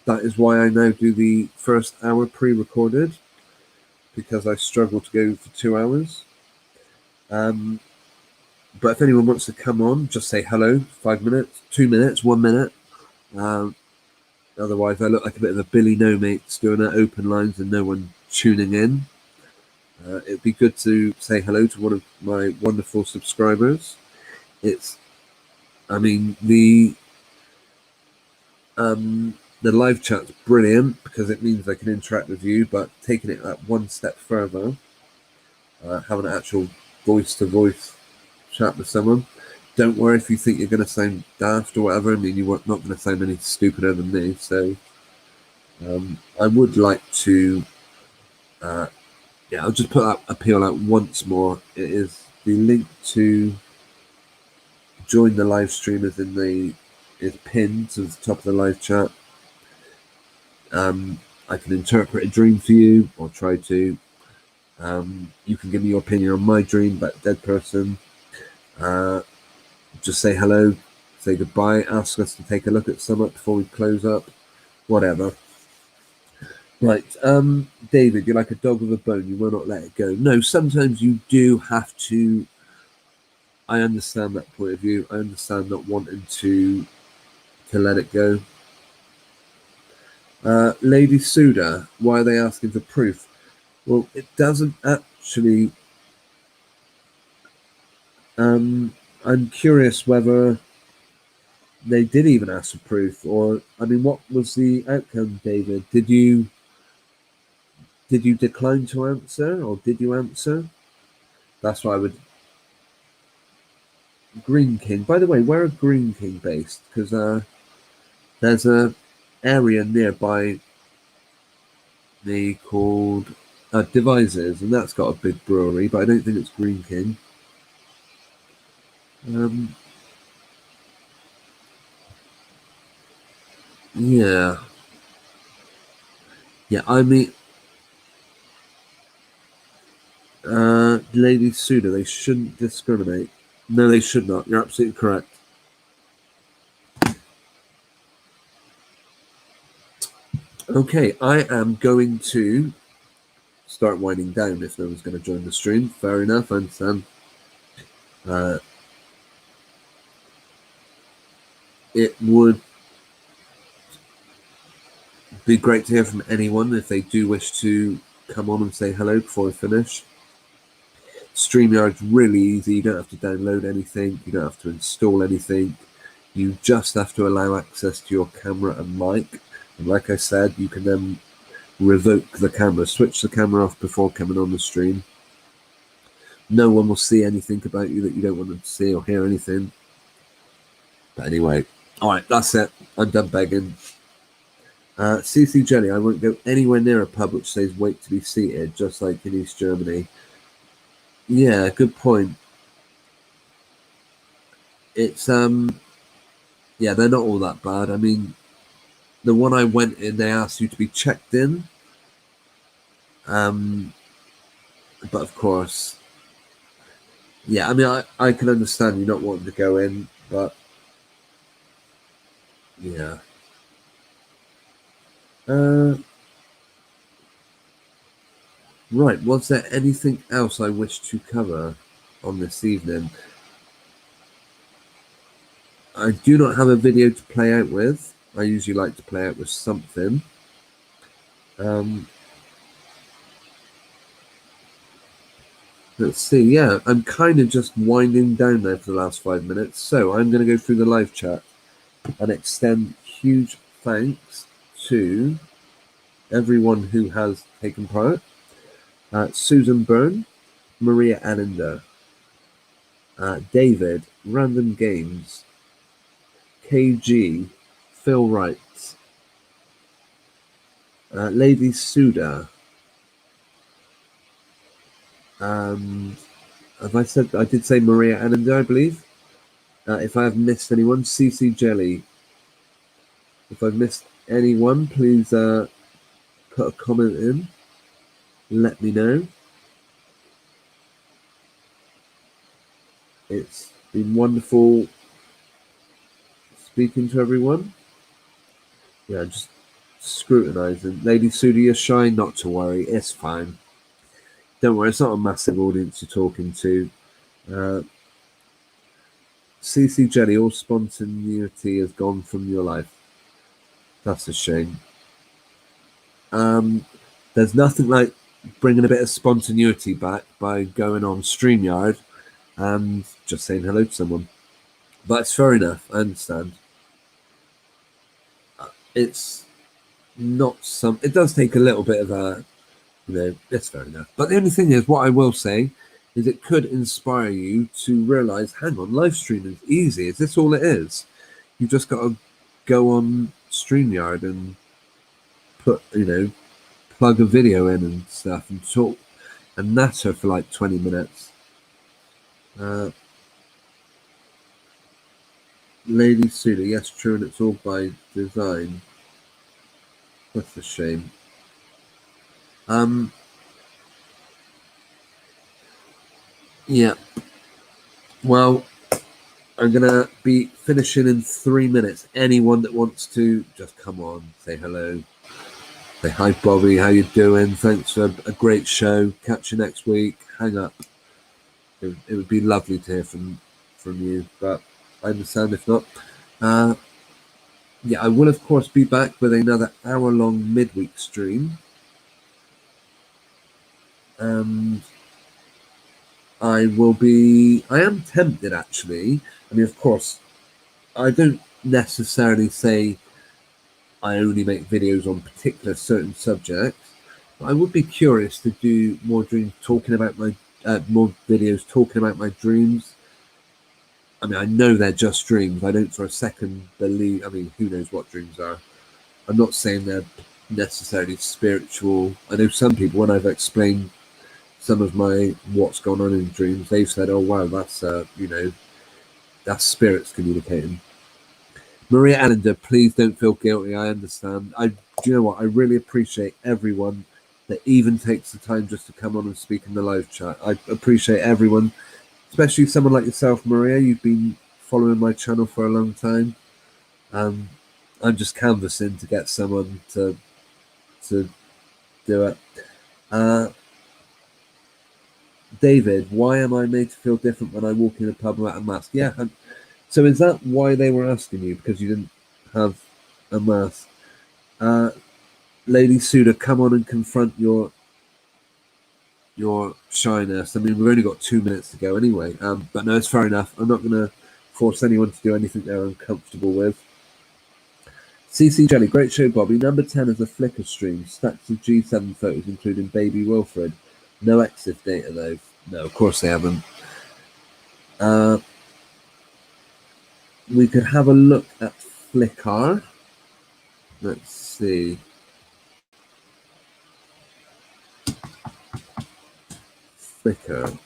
That is why I now do the first hour pre-recorded, because I struggle to go for 2 hours. But if anyone wants to come on, just say hello, 5 minutes, 2 minutes, 1 minute. Otherwise, I look like a bit of a Billy No Mates doing it, open lines and no one tuning in. It'd be good to say hello to one of my wonderful subscribers. The live chat's brilliant because it means I can interact with you, but taking it that one step further, having an actual voice-to-voice chat with someone. Don't worry if you think you're going to sound daft or whatever. I mean, you're not going to sound any stupider than me. So I would like to, I'll just put that appeal out once more. It is the link to join the live stream is pinned to the top of the live chat. I can interpret a dream for you, or try to. You can give me your opinion on my dream about a dead person. Just say hello, say goodbye, ask us to take a look at something before we close up, whatever. Right, David, you're like a dog with a bone, you will not let it go. No, sometimes you do have to. I understand that point of view. I understand not wanting to let it go. Lady Suda, why are they asking for proof? Well, it doesn't actually. I'm curious whether they did even ask for proof, or I mean, what was the outcome, David? Did you decline to answer, or did you answer? That's why I would. Green King. By the way, where are Green King based? Because there's a area nearby me called Devices, and that's got a big brewery, but I don't think it's Green King. Yeah, I mean, Lady Suda, they shouldn't discriminate. No, they should not. You're absolutely correct. Okay, I am going to start winding down if no one's going to join the stream. Fair enough, I understand. It would be great to hear from anyone if they do wish to come on and say hello before I finish. StreamYard's really easy. You don't have to download anything. You don't have to install anything. You just have to allow access to your camera and mic. And like I said, you can then revoke the camera, switch the camera off before coming on the stream. No one will see anything about you that you don't want them to see or hear anything. But anyway, all right, that's it. I'm done begging. CC Jelly, I won't go anywhere near a pub which says wait to be seated, just like in East Germany. Yeah, good point. It's yeah, they're not all that bad. I mean, the one I went in, they asked you to be checked in. But of course, yeah, I mean, I can understand you not wanting to go in, but yeah. Right, was there anything else I wish to cover on this evening? I do not have a video to play out with. I usually like to play out with something. Let's see, yeah, I'm kind of just winding down now for the last 5 minutes, so I'm going to go through the live chat and extend huge thanks to everyone who has taken part. Susan Byrne, Maria Allender, David, Random Games, KG, Phil Wright, Lady Suda, As I said, I did say Maria Ananda, I believe. If I have missed anyone, CC Jelly. If I've missed anyone, please put a comment in. Let me know. It's been wonderful speaking to everyone. Yeah, just scrutinising. Lady Sudi, you're shy, not to worry. It's fine. Don't worry, it's not a massive audience you're talking to. CC Jelly, all spontaneity has gone from your life. That's a shame. There's nothing like bringing a bit of spontaneity back by going on StreamYard and just saying hello to someone. But it's fair enough, I understand. It's not some. It does take a little bit of a, it's fair enough. But the only thing is, what I will say is it could inspire you to realise, hang on, live streaming is easy. Is this all it is? You've just got to go on StreamYard and put, plug a video in and stuff and talk and natter for like 20 minutes. Lady Suda, yes, true, and it's all by design. That's a shame. Yeah. Well, I'm gonna be finishing in 3 minutes. Anyone that wants to just come on, say hello. Say hi, Bobby. How you doing? Thanks for a great show. Catch you next week. Hang up. It would be lovely to hear from you, but I understand if not. Yeah, I will of course be back with another hour-long midweek stream. And I am tempted actually. I mean, of course, I don't necessarily say I only make videos on particular certain subjects. But I would be curious to do more dreams talking about my more videos talking about my dreams. I mean, I know they're just dreams. I don't for a second believe. I mean, who knows what dreams are? I'm not saying they're necessarily spiritual. I know some people, when I've explained some of my what's gone on in dreams, they've said, "Oh wow, that's that's spirits communicating." Maria Allender, please don't feel guilty. I understand. Do you know what? I really appreciate everyone that even takes the time just to come on and speak in the live chat. I appreciate everyone, especially someone like yourself, Maria. You've been following my channel for a long time. I'm just canvassing to get someone to do it. David, why am I made to feel different when I walk in a pub without a mask? Yeah. So is that why they were asking you? Because you didn't have a mask? Lady Suda, come on and confront your shyness. I mean, we've only got 2 minutes to go anyway. But no, it's fair enough. I'm not going to force anyone to do anything they're uncomfortable with. CC Jelly, great show, Bobby. Number 10 is a Flickr stream. Stacks of G7 photos, including baby Wilfred. No EXIF data, though. No, of course they haven't. We could have a look at Flickr. Let's see. Flickr.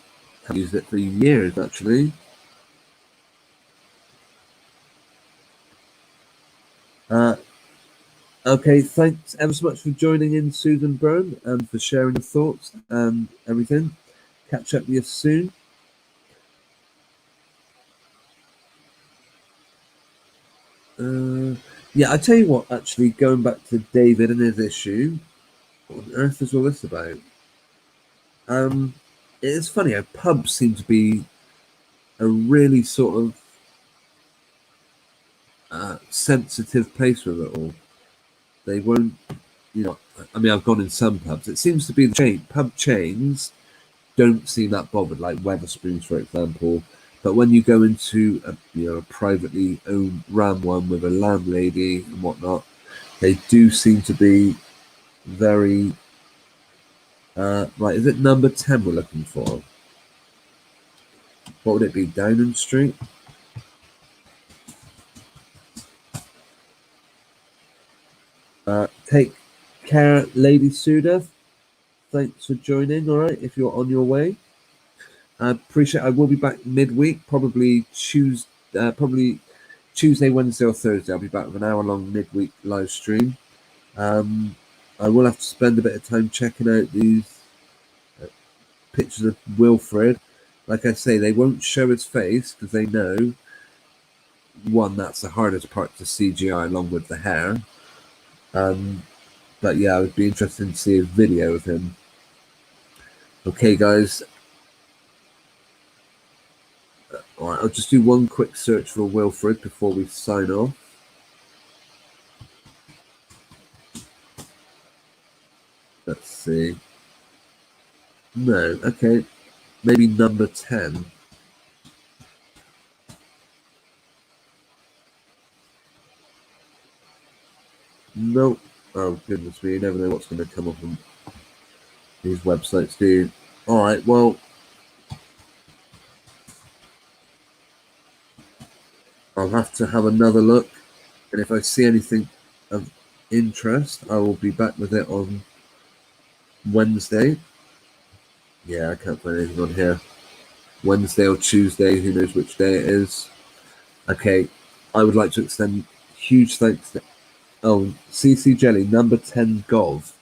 I've used it for years, actually. Okay, thanks ever so much for joining in, Susan Byrne, and for sharing your thoughts and everything. Catch up with you soon. Yeah, I tell you what, actually, going back to David and his issue, what on earth is all this about? It's funny how pubs seem to be a really sort of sensitive place with it all. They won't, I mean, I've gone in some pubs. It seems to be the pub chains don't seem that bothered, like Wetherspoons, for example. But when you go into a privately owned ran one with a landlady and whatnot, they do seem to be very right. Is it number 10 we're looking for? What would it be? Downing Street? Take care, Lady Suda. Thanks for joining. All right, if you're on your way. I appreciate. I will be back midweek, probably Tuesday, Wednesday, or Thursday. I'll be back with an hour-long midweek live stream. I will have to spend a bit of time checking out these pictures of Wilfred. Like I say, they won't show his face because they know, one, that's the hardest part to CGI along with the hair. But yeah, I would be interested to see a video of him. Okay, guys. All right, I'll just do one quick search for Wilfred before we sign off. Let's see. No, okay. Maybe number 10. Nope. Oh, goodness me. You never know what's going to come up on these websites, do you? All right, well, I'll have to have another look. And if I see anything of interest, I will be back with it on Wednesday. Yeah, I can't find anything on here. Wednesday or Tuesday, who knows which day it is. Okay, I would like to extend huge thanks to CC Jelly, number 10 golf.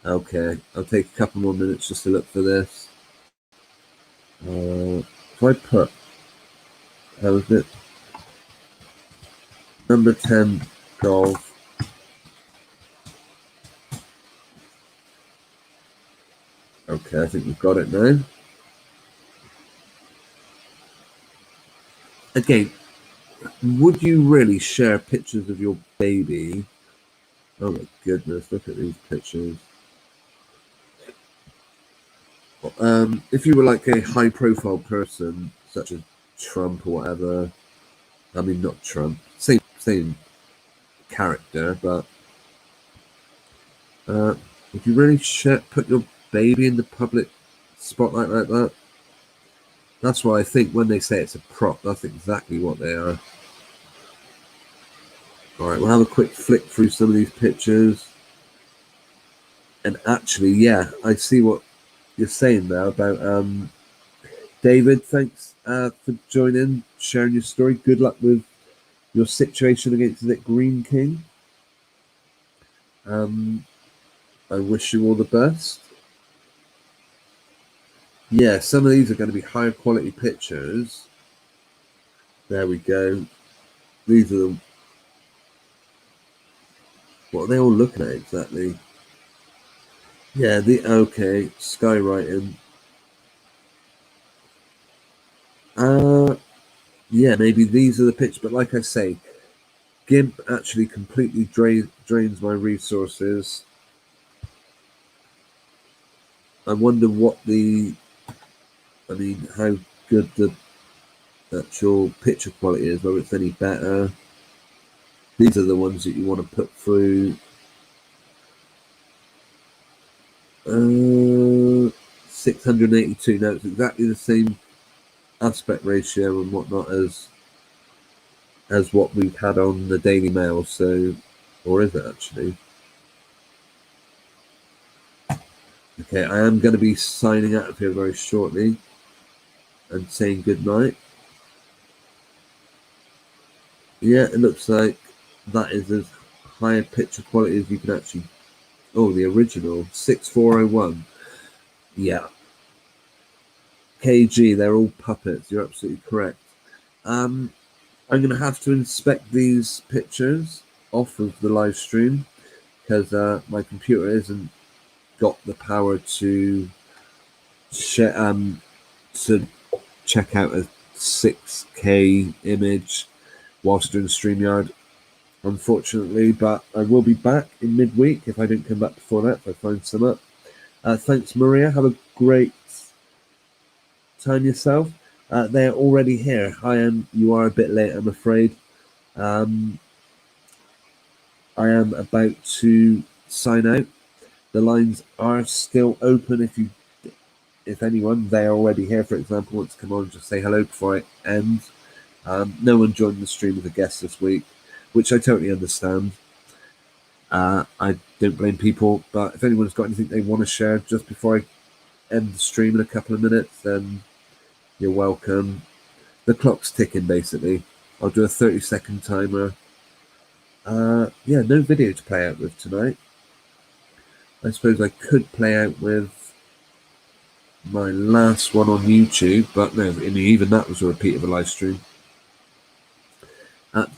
Okay, I'll take a couple more minutes just to look for this. If I put, how is it? Number 10 golf. Okay, I think we've got it now. Again, would you really share pictures of your baby? Oh my goodness, look at these pictures. If you were like a high profile person, such as Trump or whatever, I mean, not Trump, same character, but would you really put your baby in the public spotlight like that? That's why I think when they say it's a prop, that's exactly what they are. All right, we'll have a quick flick through some of these pictures. And actually, yeah, I see what you're saying there about David. Thanks for joining, sharing your story. Good luck with your situation against the Green King. I wish you all the best. Yeah, some of these are going to be higher quality pictures. There we go. These are the... What are they all looking at exactly? Yeah, okay, skywriting. Yeah, maybe these are the pictures, but like I say, GIMP actually completely drains my resources. I wonder what how good the actual picture quality is, whether it's any better. These are the ones that you want to put through. 682. Now it's exactly the same aspect ratio and whatnot as what we've had on the Daily Mail. So, or is it actually? Okay, I am going to be signing out of here very shortly and saying goodnight. Yeah, it looks like that is as high a picture quality as you can actually... Oh, the original, 6401. Yeah. KG, they're all puppets. You're absolutely correct. I'm going to have to inspect these pictures off of the live stream because my computer isn't got the power to check out a 6K image whilst doing StreamYard, unfortunately, but I will be back in midweek if I don't come back before that, if I find some up. Thanks, Maria. Have a great time yourself. They're already here. You are a bit late, I'm afraid. I am about to sign out. The lines are still open if anyone, they're already here, for example, wants to come on, just say hello before I end. No one joined the stream as a guest this week, which I totally understand. I don't blame people, but if anyone's got anything they want to share just before I end the stream in a couple of minutes, then You're welcome. The clock's ticking, basically. I'll do a 30-second timer. Yeah, no video to play out with tonight. I suppose I could play out with my last one on YouTube, but no, even that was a repeat of a live stream.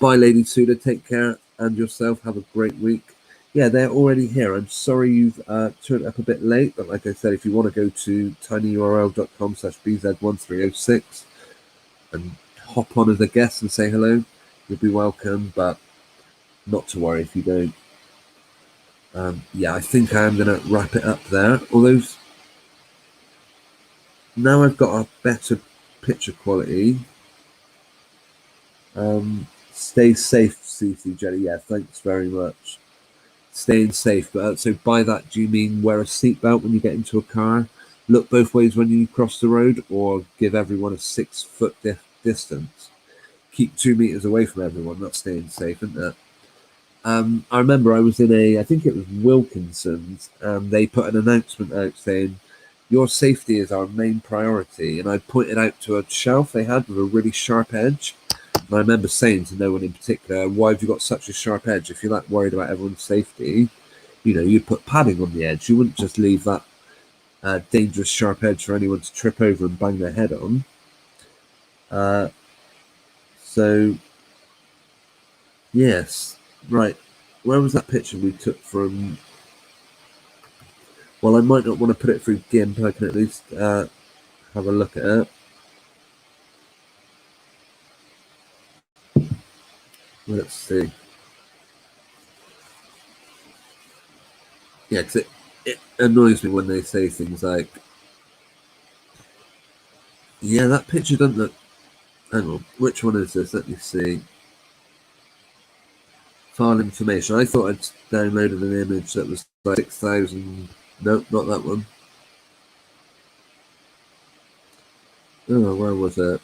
Bye, Lady Suda. Take care, and yourself. Have a great week. Yeah, they're already here. I'm sorry you've turned up a bit late, but like I said, if you want to go to tinyurl.com/bz1306 and hop on as a guest and say hello, you'll be welcome, but not to worry if you don't. Yeah, I think I am going to wrap it up there. Although now I've got a better picture quality. Stay safe, CC Jelly. Yeah, thanks very much. Staying safe. But so by that, do you mean wear a seatbelt when you get into a car? Look both ways when you cross the road, or give everyone a 6-foot distance? Keep 2 meters away from everyone. That's staying safe, isn't it? I remember I was in I think it was Wilkinson's, and they put an announcement out saying, "Your safety is our main priority." And I pointed out to a shelf they had with a really sharp edge. And I remember saying to no one in particular, "Why have you got such a sharp edge? If you're that worried about everyone's safety, you'd put padding on the edge. You wouldn't just leave that dangerous sharp edge for anyone to trip over and bang their head on." So, yes. Right, where was that picture we took from? Well, I might not want to put it through GIMP. I can at least have a look at it. Let's see. Yeah, because it annoys me when they say things like, "Yeah, that picture doesn't look..." Hang on, which one is this? Let me see. File information. I thought I'd downloaded an image that was like 6,000. Nope, not that one. Oh, where was it?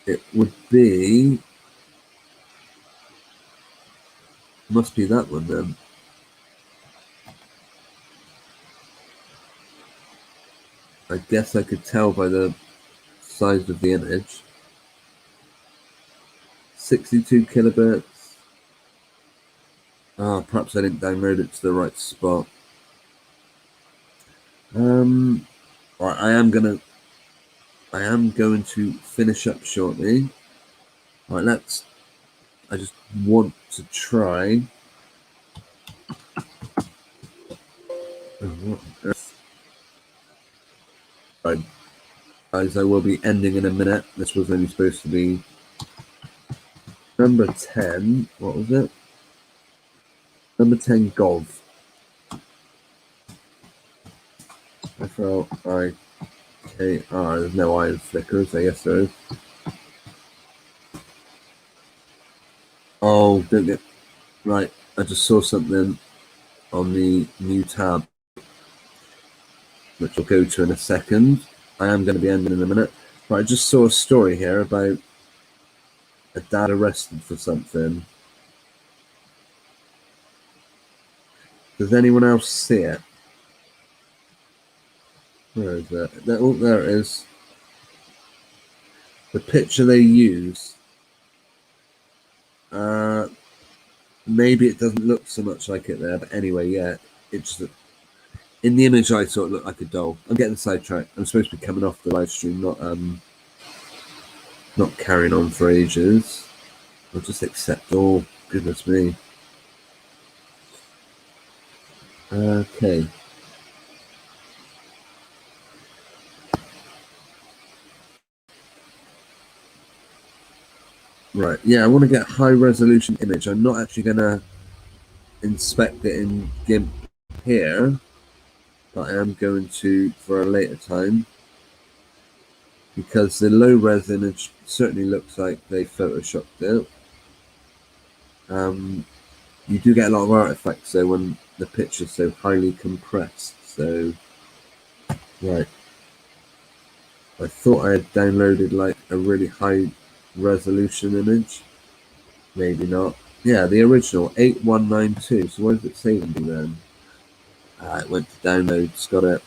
It would be... must be that one then. I guess I could tell by the size of the image. 62 kilobits. Perhaps I didn't download it to the right spot. Alright, I am going to finish up shortly. Alright, I just want to try. Right, guys, I will be ending in a minute. This was only supposed to be number 10. What was it? Number 10, golf. FLIKR. There's no I in flickers. I guess there is. Oh, don't get... Right, I just saw something on the new tab, which I'll go to in a second. I am going to be ending in a minute. But I just saw a story here about a dad arrested for something. Does anyone else see it? Where is it? Oh, there it is. The picture they use. Maybe it doesn't look so much like it there, but anyway, yeah. It's just... in the image I saw it looked like a doll. I'm getting sidetracked. I'm supposed to be coming off the live stream, not carrying on for ages. I'll just accept all. Goodness me. Okay. Right, yeah, I want to get a high resolution image. I'm not actually going to inspect it in GIMP here, but I am going to for a later time, because the low res image certainly looks like they photoshopped it. You do get a lot of artifacts though when the picture's so highly compressed. So, right, I thought I had downloaded like a really high resolution image. Maybe not. Yeah, the original 8192. So what does it say to me then? It went to downloads. Got it.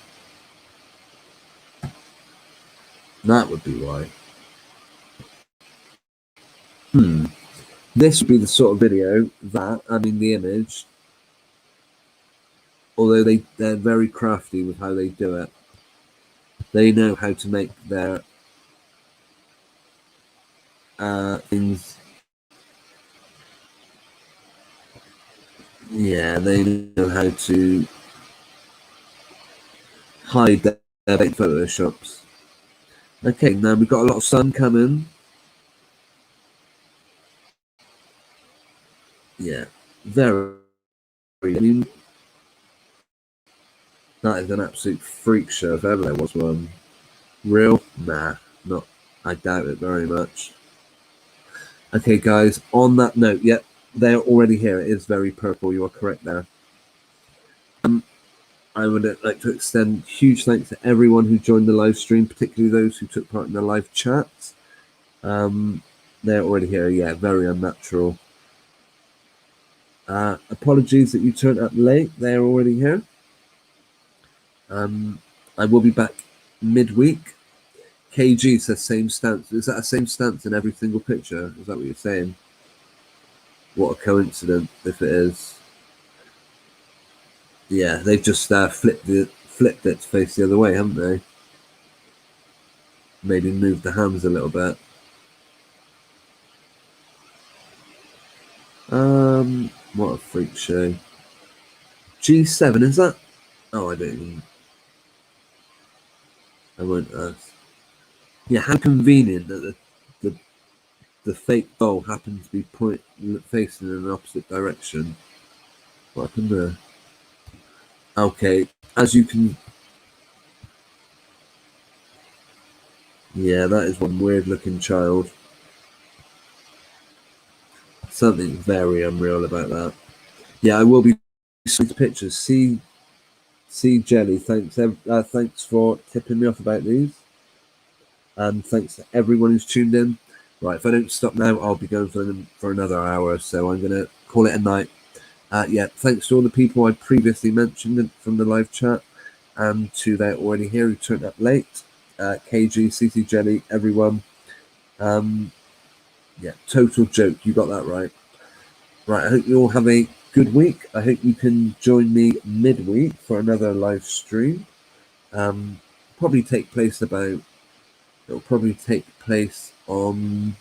That would be why. This would be the sort of video that, I mean, the image, although they're very crafty with how they do it. They know how to make their things. Yeah, they know how to hide their fake photoshops. Okay, now we've got a lot of sun coming. Yeah, very. I mean, that is an absolute freak show if ever there was one. Real? Nah, not. I doubt it very much. Okay, guys, on that note, yep, they're already here. It is very purple. You are correct there. I would like to extend huge thanks to everyone who joined the live stream, particularly those who took part in the live chat. They're already here. Yeah, very unnatural. Apologies that you turned up late. They're already here. I will be back midweek. KG says same stance. Is that a same stance in every single picture? Is that what you're saying? What a coincidence if it is. Yeah, they've just flipped it to face the other way, haven't they? Maybe moved the hands a little bit. What a freak show. G7, is that? Oh, I don't even. I won't ask. Yeah, how convenient that the fake bowl happens to be facing in an opposite direction. What happened there? Okay, as you can. Yeah, that is one weird looking child. Something very unreal about that. Yeah, I will be showing pictures. See Jelly, thanks for tipping me off about these. And thanks to everyone who's tuned in. Right, if I don't stop now, I'll be going for another hour, so I'm going to call it a night. Yeah, thanks to all the people I previously mentioned from the live chat, and to they're already here who turned up late. KG, CC Jelly, everyone. Yeah, total joke. You got that right. Right, I hope you all have a good week. I hope you can join me midweek for another live stream. It'll probably take place on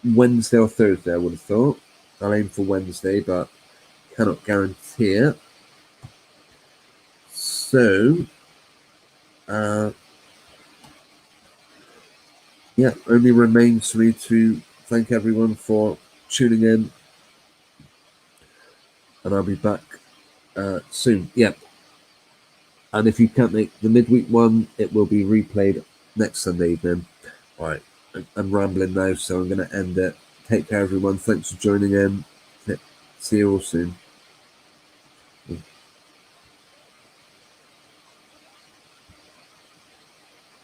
Wednesday or Thursday, I would have thought. I'll aim for Wednesday, but cannot guarantee it. So, yeah, only remains for me to thank everyone for tuning in, and I'll be back soon. Yep. And if you can't make the midweek one, it will be replayed next Sunday evening. All right, I'm rambling now, so I'm going to end it. Take care, everyone. Thanks for joining in. See you all soon.